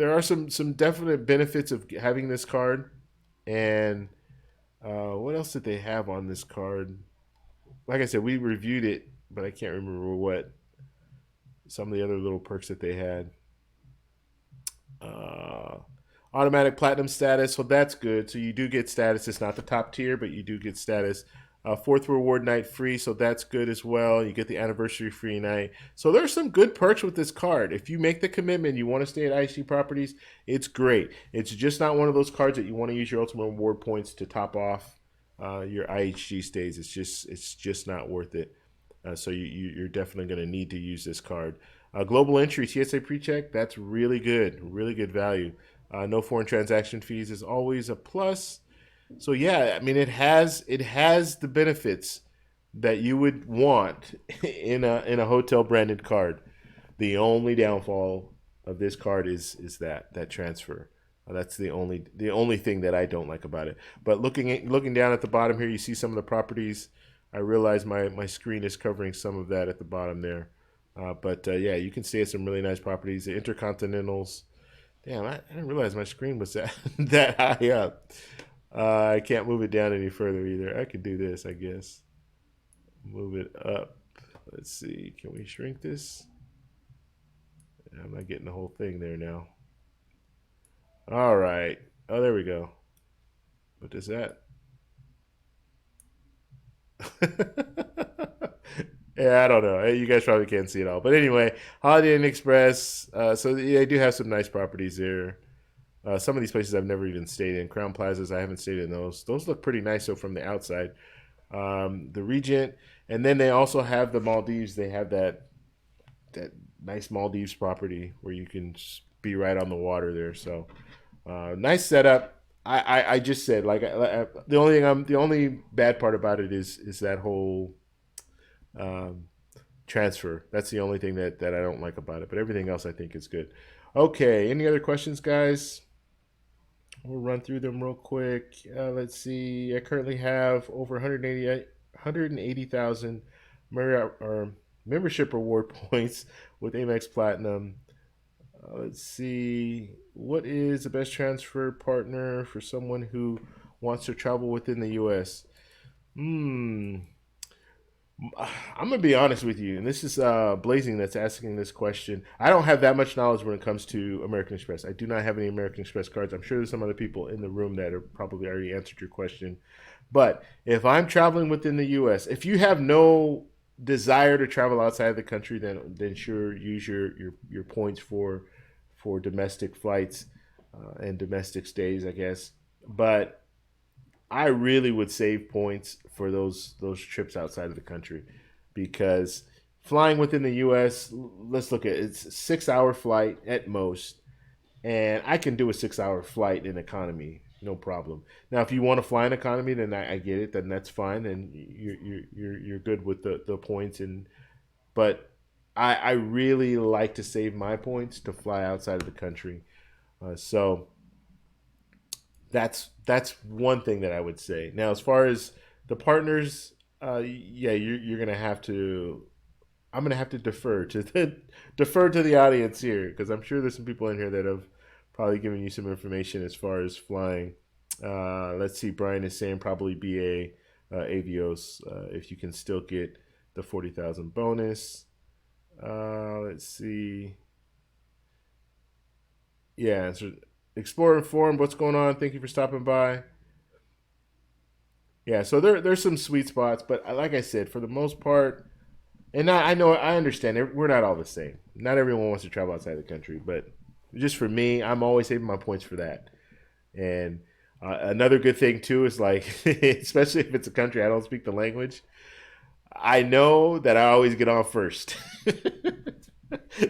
[SPEAKER 1] are some definite benefits of having this card. And what else did they have on this card? Like I said, we reviewed it, but I can't remember what some of the other little perks that they had. Uh, Automatic platinum status, so that's good. So you do get status. It's not the top tier, but you do get status. Fourth reward night free, so that's good as well. You get the anniversary free night. So there's some good perks with this card. If you make the commitment, you want to stay at IHG properties, it's great. It's just not one of those cards that you want to use your ultimate reward points to top off your IHG stays. It's just not worth it. So you're definitely going to need to use this card. Global entry TSA pre-check, that's really good value. No foreign transaction fees is always a plus. So yeah, I mean it has the benefits that you would want in a hotel branded card. The only downfall of this card is that transfer. That's the only thing that I don't like about it. But looking down at the bottom here, you see some of the properties. I realize my screen is covering some of that at the bottom there. But yeah, you can see some really nice properties. The Intercontinentals. Damn, I didn't realize my screen was that that high up. I can't move it down any further either. I could do this, I guess. Move it up. Let's see. Can we shrink this? I'm not getting the whole thing there now. All right. Oh, there we go. What is that? Yeah, I don't know. You guys probably can't see it all. But anyway, Holiday Inn Express. So yeah, they do have some nice properties there. Some of these places I've never even stayed in. Crown Plazas, I haven't stayed in those. Those look pretty nice, so from the outside. The Regent, and then they also have the Maldives. They have that nice Maldives property where you can be right on the water there. So nice setup. I just said like the only bad part about it is that whole um, transfer. That's the only thing that I don't like about it. But everything else I think is good. Okay, any other questions, guys? We'll run through them real quick. Let's see. I currently have over 180,000 Marriott or membership reward points with Amex Platinum. Let's see. What is the best transfer partner for someone who wants to travel within the U.S.? Hmm. I'm gonna be honest with you, and this is Blazing that's asking this question. I don't have that much knowledge when it comes to American Express. I do not have any American Express cards. I'm sure there's some other people in the room that have probably already answered your question. But if I'm traveling within the U.S., if you have no desire to travel outside of the country, then sure use your points for domestic flights and domestic stays, I guess. But I really would save points for those trips outside of the country because flying within the U.S. Let's look at it, it's a 6 hour flight at most, and I can do a 6 hour flight in economy, no problem. Now, if you want to fly in economy, then I get it. Then that's fine, and you're good with the points. And but I really like to save my points to fly outside of the country. So that's one thing that I would say. Now, as far as the partners, yeah, you're gonna have to. I'm gonna have to defer to the defer to the audience here because I'm sure there's some people in here that have probably given you some information as far as flying. Let's see. Brian is saying probably BA Avios if you can still get the 40,000 bonus. Let's see. Yeah, so explore and inform. What's going on? Thank you for stopping by. Yeah, so there's some sweet spots, but like I said, for the most part, and I know I understand we're not all the same. Not everyone wants to travel outside the country, but just for me, I'm always saving my points for that. And another good thing too is like, especially if it's a country I don't speak the language, I know that I always get on first.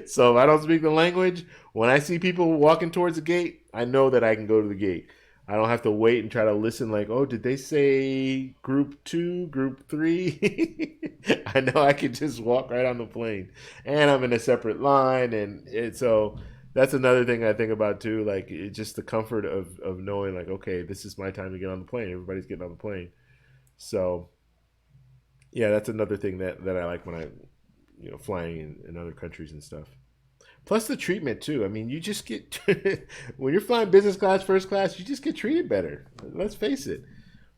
[SPEAKER 1] So if I don't speak the language, when I see people walking towards the gate, I know that I can go to the gate. I don't have to wait and try to listen like, oh, did they say group two, group three? I know I can just walk right on the plane. And I'm in a separate line. So that's another thing I think about too. Like, it's just the comfort of knowing, like, okay, this is my time to get on the plane. Everybody's getting on the plane. So, yeah, that's another thing that I like when flying in other countries and stuff. Plus the treatment too. I mean, you just get when you're flying business class, first class, you just get treated better. Let's face it.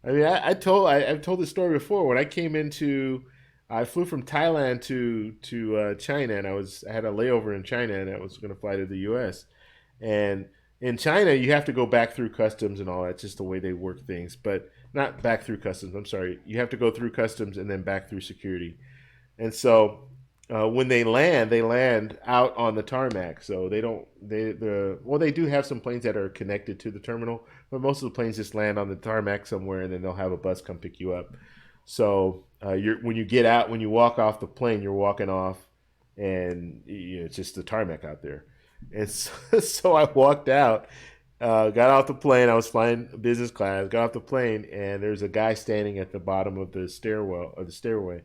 [SPEAKER 1] I mean, I've told this story before. When I came into, I flew from Thailand to China, and I had a layover in China, and I was going to fly to the U.S. And in China, you have to go back through customs and all. That's just the way they work things. But not back through customs. I'm sorry. You have to go through customs and then back through security. And so when they land out on the tarmac. So they don't they do have some planes that are connected to the terminal, but most of the planes just land on the tarmac somewhere, and then they'll have a bus come pick you up. So when you get out, when you walk off the plane, you're walking off, and it's just the tarmac out there. And so, so I walked out, got off the plane. I was flying business class. Got off the plane, and there's a guy standing at the bottom of the stairwell or the stairway,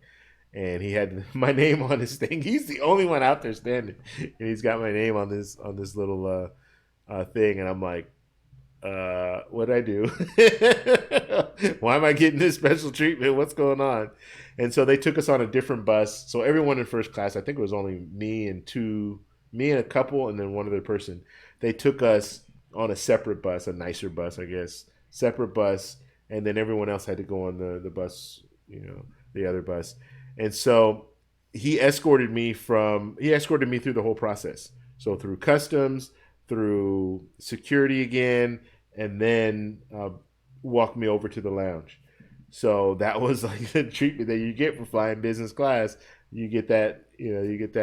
[SPEAKER 1] and he had my name on his thing. He's the only one out there standing, and he's got my name on this little thing. And I'm like, what did I do? Why am I getting this special treatment? What's going on? And so they took us on a different bus. So everyone in first class, I think it was only me and a couple, and then one other person. They took us on a separate bus, a nicer bus, I guess, separate bus, and then everyone else had to go on the bus, the other bus. And so he escorted me through the whole process. So through customs, through security again, and then walked me over to the lounge. So that was like the treatment that you get for flying business class. You get that, you get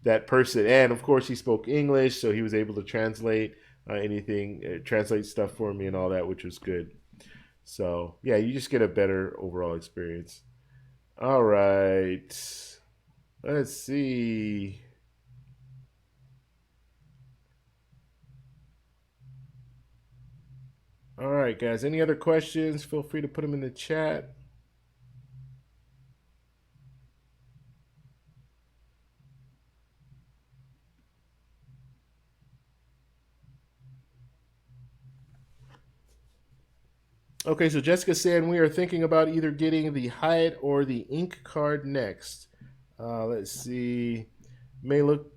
[SPEAKER 1] that person, and of course he spoke English, so he was able to translate translate stuff for me and all that, which was good. So yeah, you just get a better overall experience. All right, let's see. All right, guys, any other questions? Feel free to put them in the chat. Okay, so Jessica's saying we are thinking about either getting the Hyatt or the Ink card next. Let's see. May look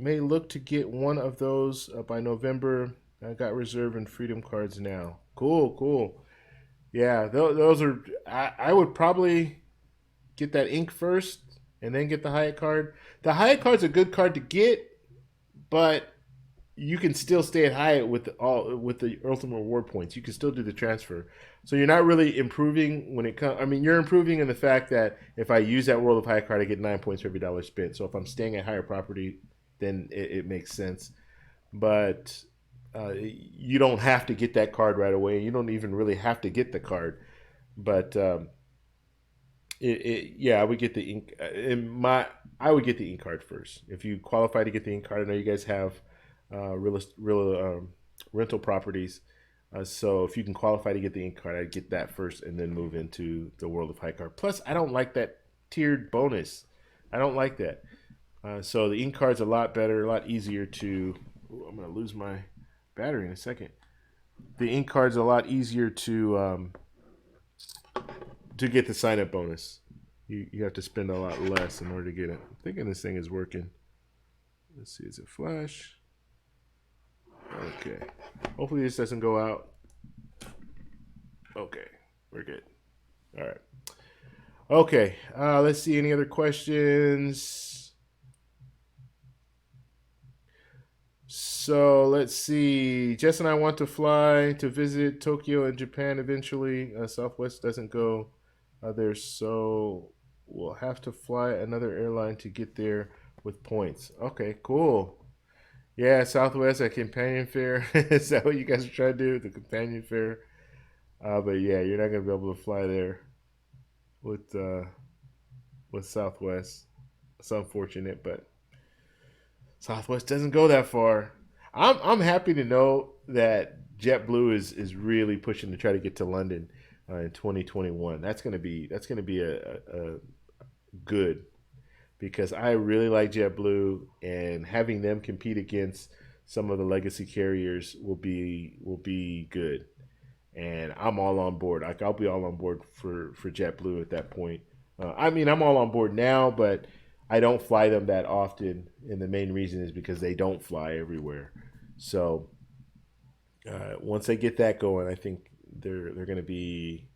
[SPEAKER 1] may look to get one of those by November. I got reserve and freedom cards now. Cool, cool. Yeah, those are. I would probably get that ink first and then get the Hyatt card. The Hyatt card's a good card to get, but you can still stay at Hyatt with the ultimate reward points. You can still do the transfer. So you're not really improving when it comes. I mean, you're improving in the fact that if I use that World of Hyatt card, I get 9 points for every dollar spent. So if I'm staying at higher property, then it makes sense. But you don't have to get that card right away. You don't even really have to get the card. But yeah, I would get the ink. I would get the ink card first. If you qualify to get the ink card, I know you guys have real rental properties. So if you can qualify to get the ink card, I'd get that first and then move into the World of High card. Plus, I don't like that tiered bonus. I don't like that. So the ink card's a lot better, a lot easier to. Ooh, I'm gonna lose my battery in a second. The ink card's a lot easier to get the sign up bonus. You have to spend a lot less in order to get it. I'm thinking this thing is working. Let's see, is it flash? Okay. Hopefully this doesn't go out. Okay, we're good. All right. Okay, let's see. Any other questions? So let's see. Jess and I want to fly to visit Tokyo and Japan eventually. Southwest doesn't go there, so we'll have to fly another airline to get there with points. Okay, cool. Yeah, Southwest at companion fare. Is that what you guys are trying to do? The companion fare? But yeah, you're not gonna be able to fly there with uh, with Southwest. It's unfortunate, but Southwest doesn't go that far. I'm happy to know that JetBlue is really pushing to try to get to London in 2021. That's gonna be a good because I really like JetBlue and having them compete against some of the legacy carriers will be good. And I'm all on board. Like I'll be all on board for JetBlue at that point. I mean, I'm all on board now, but I don't fly them that often, and the main reason is because they don't fly everywhere. So once they get that going, I think they're going to be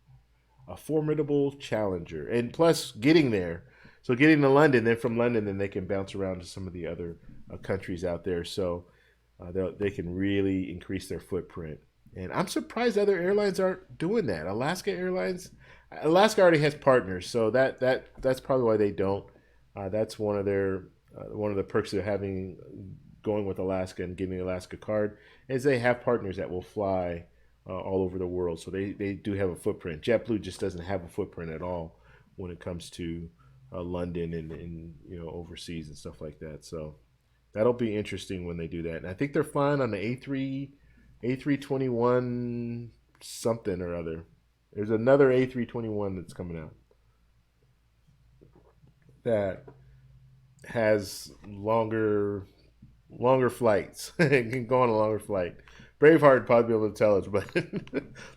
[SPEAKER 1] a formidable challenger. And plus, getting there, so getting to London, then from London, then they can bounce around to some of the other countries out there. So they can really increase their footprint. And I'm surprised other airlines aren't doing that. Alaska already has partners, so that's probably why they don't. That's one of the perks of having going with Alaska and getting the Alaska card is they have partners that will fly all over the world. So they do have a footprint. JetBlue just doesn't have a footprint at all when it comes to London and overseas and stuff like that. So that'll be interesting when they do that. And I think they're flying on the A321 something or other. There's another A321 that's coming out that has longer flights. It can go on a longer flight. Braveheart would probably be able to tell us, but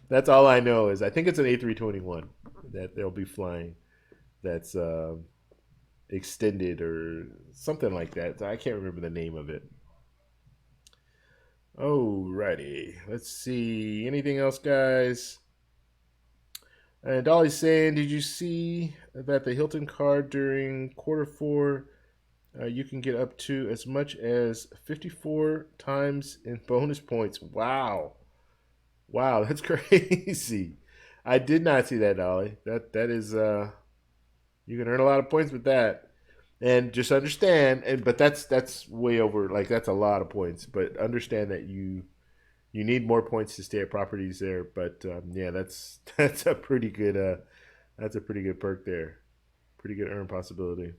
[SPEAKER 1] that's all I know is I think it's an A321 that they'll be flying. That's extended or something like that. I can't remember the name of it. Alrighty, let's see. Anything else, guys? And Dolly's saying, did you see that the Hilton card during quarter four, you can get up to as much as 54 times in bonus points? Wow. Wow, that's crazy. I did not see that, Dolly. That is you can earn a lot of points with that. And just understand, and but that's way over. Like that's a lot of points. But understand that you need more points to stay at properties there. But yeah, that's a pretty good perk there. Pretty good earn possibility.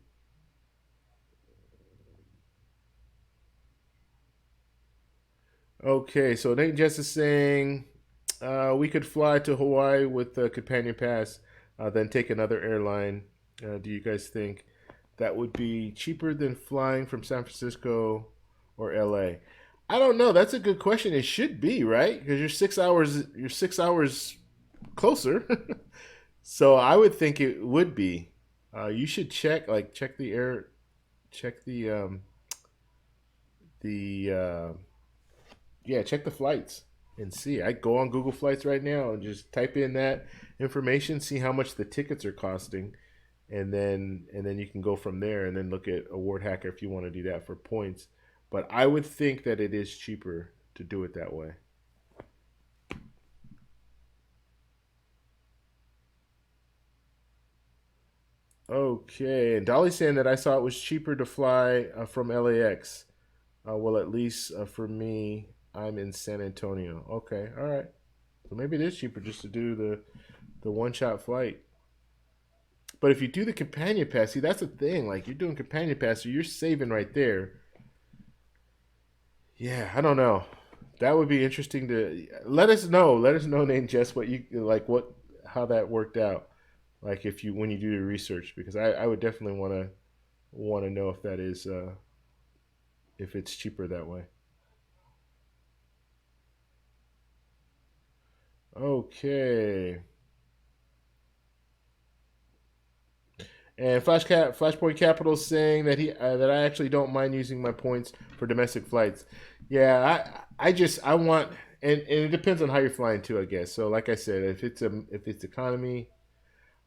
[SPEAKER 1] Okay, so Nate Jess is saying we could fly to Hawaii with the companion pass, then take another airline. Do you guys think that would be cheaper than flying from San Francisco or LA? I don't know. That's a good question. It should be, right? Because you're 6 hours closer. So I would think it would be. You should check the air, check the yeah, check the flights and see. I go on Google Flights right now and just type in that information, see how much the tickets are costing, and then you can go from there and then look at Award Hacker if you want to do that for points. But I would think that it is cheaper to do it that way. Okay, and Dolly's saying that I saw it was cheaper to fly from LAX. Well, at least for me, I'm in San Antonio. Okay, all right. So maybe it is cheaper just to do the one shot flight. But if you do the companion pass, see that's the thing. Like you're doing companion pass, so you're saving right there. Yeah, I don't know. That would be interesting to let us know. Let us know, Nate Jess, what you like, what how that worked out. Like if you when you do your research, because I would definitely want to know if that is if it's cheaper that way. Okay. And Flashpoint Capital saying that he that I actually don't mind using my points for domestic flights. Yeah, I want and it depends on how you're flying too, I guess. So like I said, if it's economy,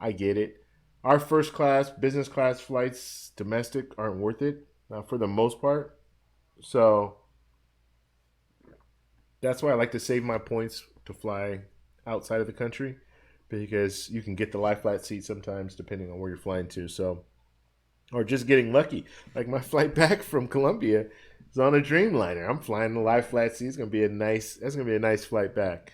[SPEAKER 1] I get it. Our first class, business class flights, domestic aren't worth it for the most part. So that's why I like to save my points to fly outside of the country because you can get the lie flat seat sometimes depending on where you're flying to. So or just getting lucky. Like my flight back from Colombia is on a Dreamliner. I'm flying the live flat seat. It's gonna be a nice. That's gonna be a nice flight back.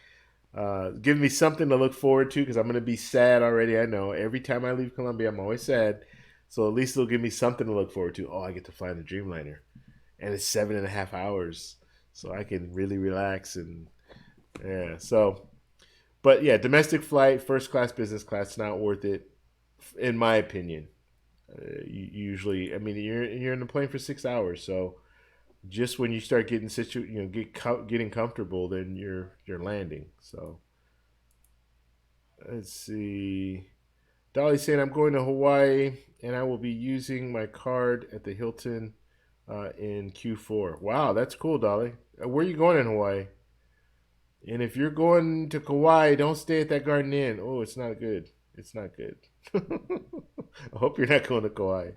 [SPEAKER 1] Give me something to look forward to because I'm gonna be sad already. I know every time I leave Colombia, I'm always sad. So at least it'll give me something to look forward to. Oh, I get to fly in the Dreamliner, and it's 7.5 hours, so I can really relax and yeah. So, but yeah, domestic flight, first class, business class, not worth it, in my opinion. Usually, I mean, you're in the plane for 6 hours, so just when you start getting getting comfortable, then you're landing. So let's see. Dolly's saying I'm going to Hawaii and I will be using my card at the Hilton in Q4. Wow, that's cool, Dolly. Where are you going in Hawaii? And if you're going to Kauai, don't stay at that Garden Inn. Oh, it's not good. It's not good. I hope you're not going to Kauai.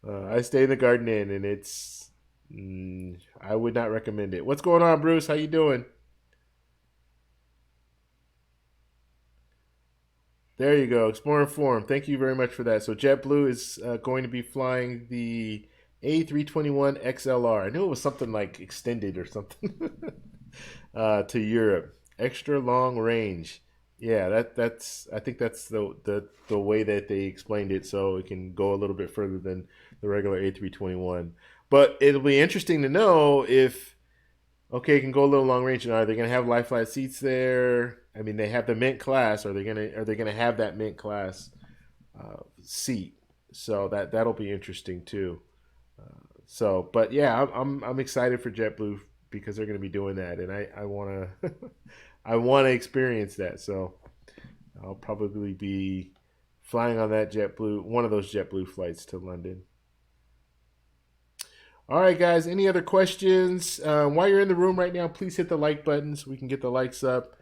[SPEAKER 1] I stay in the Garden Inn, and I would not recommend it. What's going on, Bruce? How you doing? There you go. Explore and Forum. Thank you very much for that. So JetBlue is going to be flying the A321 XLR. I knew it was something like extended or something to Europe. Extra long range. Yeah, that's I think that's the way that they explained it, so it can go a little bit further than the regular A321. But it'll be interesting to know if okay, it can go a little long range. And are they going to have lie flat seats there? I mean, they have the Mint class. Are they gonna have that Mint class seat? So that'll be interesting too. So, but yeah, I'm excited for JetBlue because they're going to be doing that, and I want to I want to experience that. So I'll probably be flying on that JetBlue, one of those JetBlue flights to London. All right, guys. Any other questions? While you're in the room right now, please hit the like button so we can get the likes up.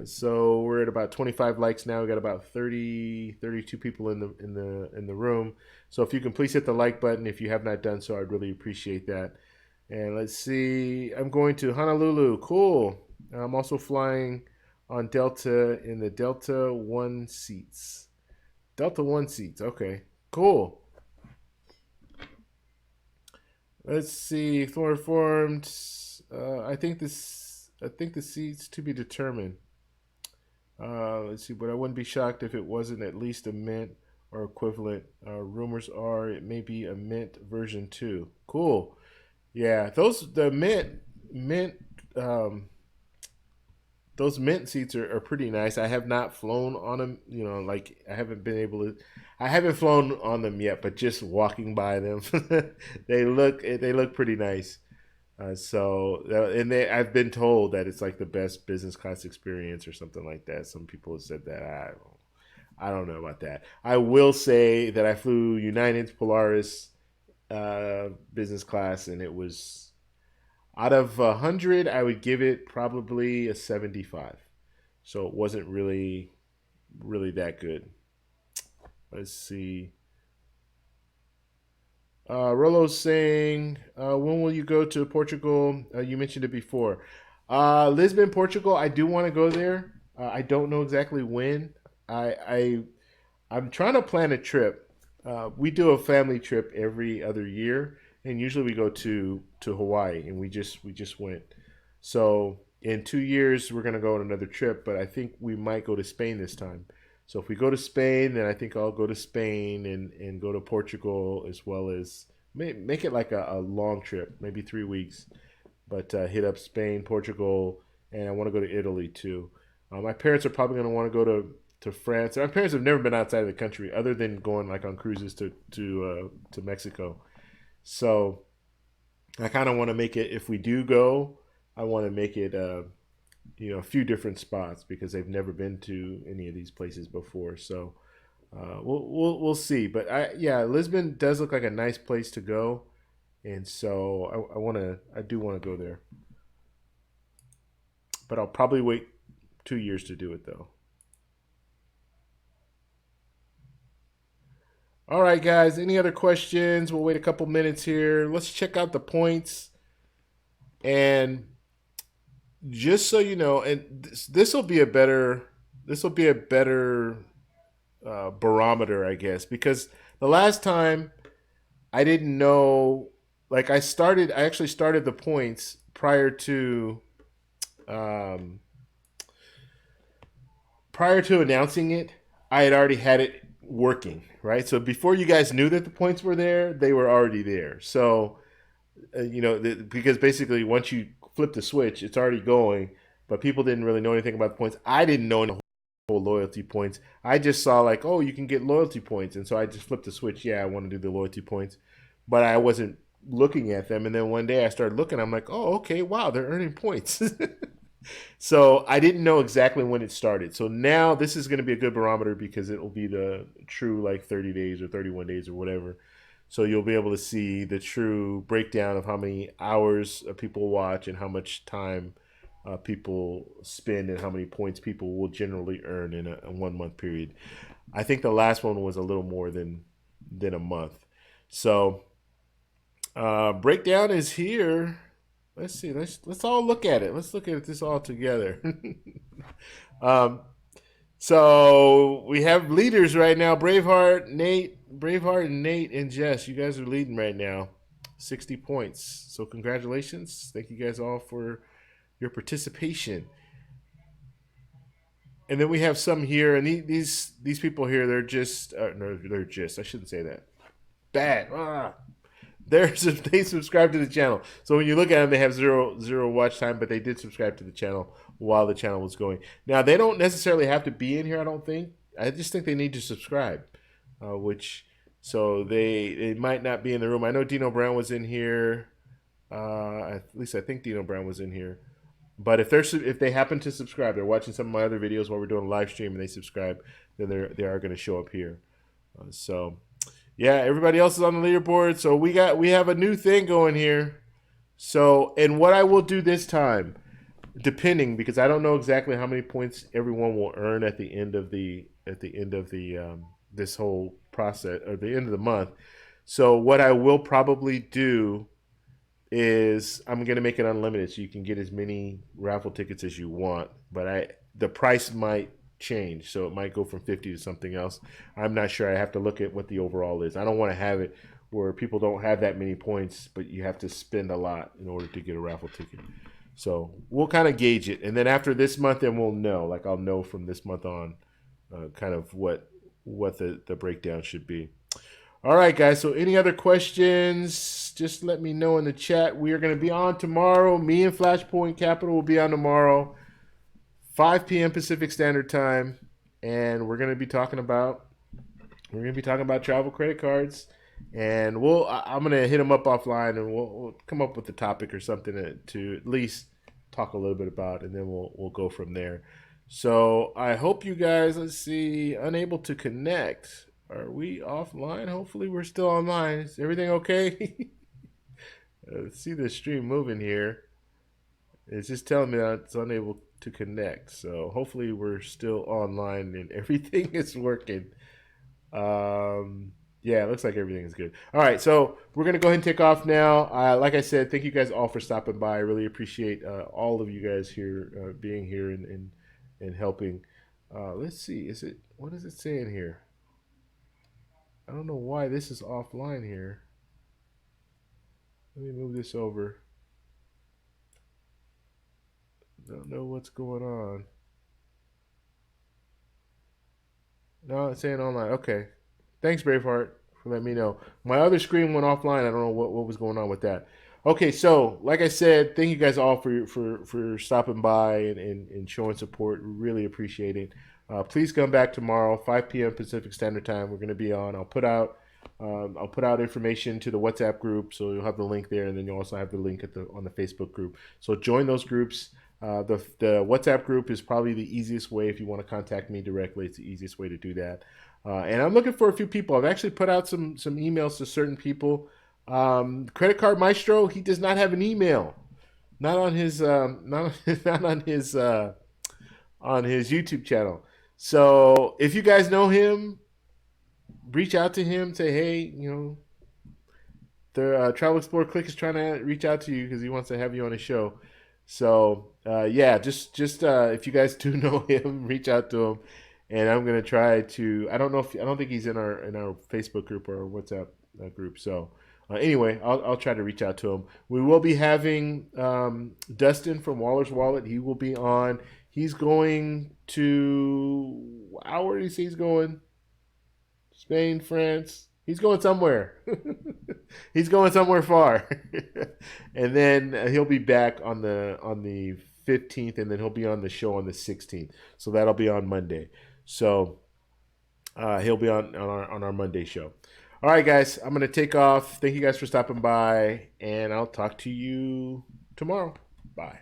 [SPEAKER 1] So we're at about 25 likes now. We got about 32 people in the room. So if you can please hit the like button if you have not done so, I'd really appreciate that. And let's see. I'm going to Honolulu. Cool. I'm also flying on Delta in the Delta One seats. Delta One seats. Okay. Cool. Let's see. Floor formed. I think this. I think the seats to be determined. Let's see. But I wouldn't be shocked if it wasn't at least a mint or equivalent. Rumors are it may be a mint version 2. Cool. Yeah, the mint um, those mint seats are pretty nice. I have not flown on them. Like I haven't been able to. I haven't flown on them yet, but just walking by them, they look pretty nice. And I've been told that it's like the best business class experience or something like that. Some people have said that. I don't know about that. I will say that I flew United Polaris business class, and it was out of 100, I would give it probably a 75. So it wasn't really that good. Let's see. Rolo's saying, when will you go to Portugal? You mentioned it before. Lisbon, Portugal. I do want to go there. I don't know exactly when. I I'm trying to plan a trip. We do a family trip every other year, and usually we go to Hawaii, and we just went. So in 2 years we're gonna go on another trip, but I think we might go to Spain this time. So if we go to Spain, then I think I'll go to Spain and go to Portugal as well as make it like a long trip, maybe 3 weeks. But hit up Spain, Portugal, and I want to go to Italy too. My parents are probably going to want to go to France. My parents have never been outside of the country, other than going like on cruises to Mexico. So I kind of want to make it. If we do go, I want to make it a few different spots because they've never been to any of these places before. So we'll see. But yeah, Lisbon does look like a nice place to go, and so I do want to go there. But I'll probably wait 2 years to do it though. All right, guys. Any other questions? We'll wait a couple minutes here. Let's check out the points. And just so you know, and this will be a better barometer, I guess, because the last time I didn't know. Like I actually started the points um, prior to announcing it. I had already had it working, right? So before you guys knew that the points were there, they were already there. So because basically once you flip the switch, it's already going. But people didn't really know anything about the points. I didn't know the whole loyalty points. I just saw like, oh, you can get loyalty points, and so I just flipped the switch. Yeah, I want to do the loyalty points, but I wasn't looking at them. And then one day I started looking. I'm like, oh, okay, wow, they're earning points. So I didn't know exactly when it started. So now this is going to be a good barometer because it will be the true like 30 days or 31 days or whatever. So you'll be able to see the true breakdown of how many hours people watch and how much time people spend and how many points people will generally earn in a 1 month period. I think the last one was a little more than a month. So breakdown is here. Let's see. Let's all look at it. Let's look at this all together. um, so we have leaders right now. Braveheart, and Nate, and Jess. You guys are leading right now, 60 points. So congratulations. Thank you guys all for your participation. And then we have some here, and these people here, they're just no, they're just. I shouldn't say that. Bad. They subscribe to the channel. So when you look at them, they have zero watch time, but they did subscribe to the channel while the channel was going. Now they don't necessarily have to be in here. I don't think. I just think they need to subscribe, which so they might not be in the room. I know Dino Brown was in here. At least I think Dino Brown was in here. But if they happen to subscribe, they're watching some of my other videos while we're doing a live stream, and they subscribe, then they are going to show up here. So. Yeah, everybody else is on the leaderboard. So we have a new thing going here. So, and what I will do this time, depending, because I don't know exactly how many points everyone will earn at the end of the this whole process, or the end of the month. So what I will probably do is I'm gonna make it unlimited, so you can get as many raffle tickets as you want. But the price might change, so it might go from 50 to something else. I'm not sure. I have to look at what the overall is. I don't want to have it where people don't have that many points, but you have to spend a lot in order to get a raffle ticket. So we'll kind of gauge it, and then after this month, then we'll know. Like I'll know from this month on, kind of what the breakdown should be. All right, guys. So any other questions? Just let me know in the chat. We are going to be on tomorrow. Me and Flashpoint Capital will be on tomorrow. 5 p.m. Pacific Standard Time, and we're going to be talking about travel credit cards, and I'm going to hit them up offline, and we'll come up with a topic or something to at least talk a little bit about, and then we'll go from there. So I hope you guys, let's see, unable to connect. Are we offline? Hopefully we're still online. Is everything okay? Let's see the stream moving here. It's just telling me that it's unable to connect. So hopefully we're still online and everything is working. Um, yeah, it looks like everything is good. All right, so we're gonna go ahead and take off now. Like I said, thank you guys all for stopping by. I really appreciate all of you guys here being here and helping. Let's see, is it what is it saying here? I don't know why this is offline here. Let me move this over. Don't know what's going on. No, it's saying online. Okay. Thanks, Braveheart, for letting me know. My other screen went offline. I don't know what was going on with that. Okay, so like I said, thank you guys all for stopping by and showing support. Really appreciate it. Please come back tomorrow, 5 p.m. Pacific Standard Time. We're going to be on. I'll put out information to the WhatsApp group, so you'll have the link there, and then you'll also have the link on the Facebook group. So join those groups. The WhatsApp group is probably the easiest way if you want to contact me directly. It's the easiest way to do that. And I'm looking for a few people. I've actually put out some emails to certain people. Credit Card Maestro, he does not have an email. Not on his not on his YouTube channel. So if you guys know him, reach out to him. Say, hey, the Travel Explorer Click is trying to reach out to you because he wants to have you on his show. So yeah, just if you guys do know him, reach out to him, and I'm gonna try to. I don't think he's in our Facebook group or WhatsApp group. So anyway, I'll try to reach out to him. We will be having Dustin from Waller's Wallet. He will be on. He's going to. Where did he say he's going? Spain, France. He's going somewhere. He's going somewhere far. And then he'll be back on the 15th, and then he'll be on the show on the 16th. So that'll be on Monday. So he'll be on our Monday show. All right, guys, I'm gonna take off. Thank you guys for stopping by, and I'll talk to you tomorrow. Bye.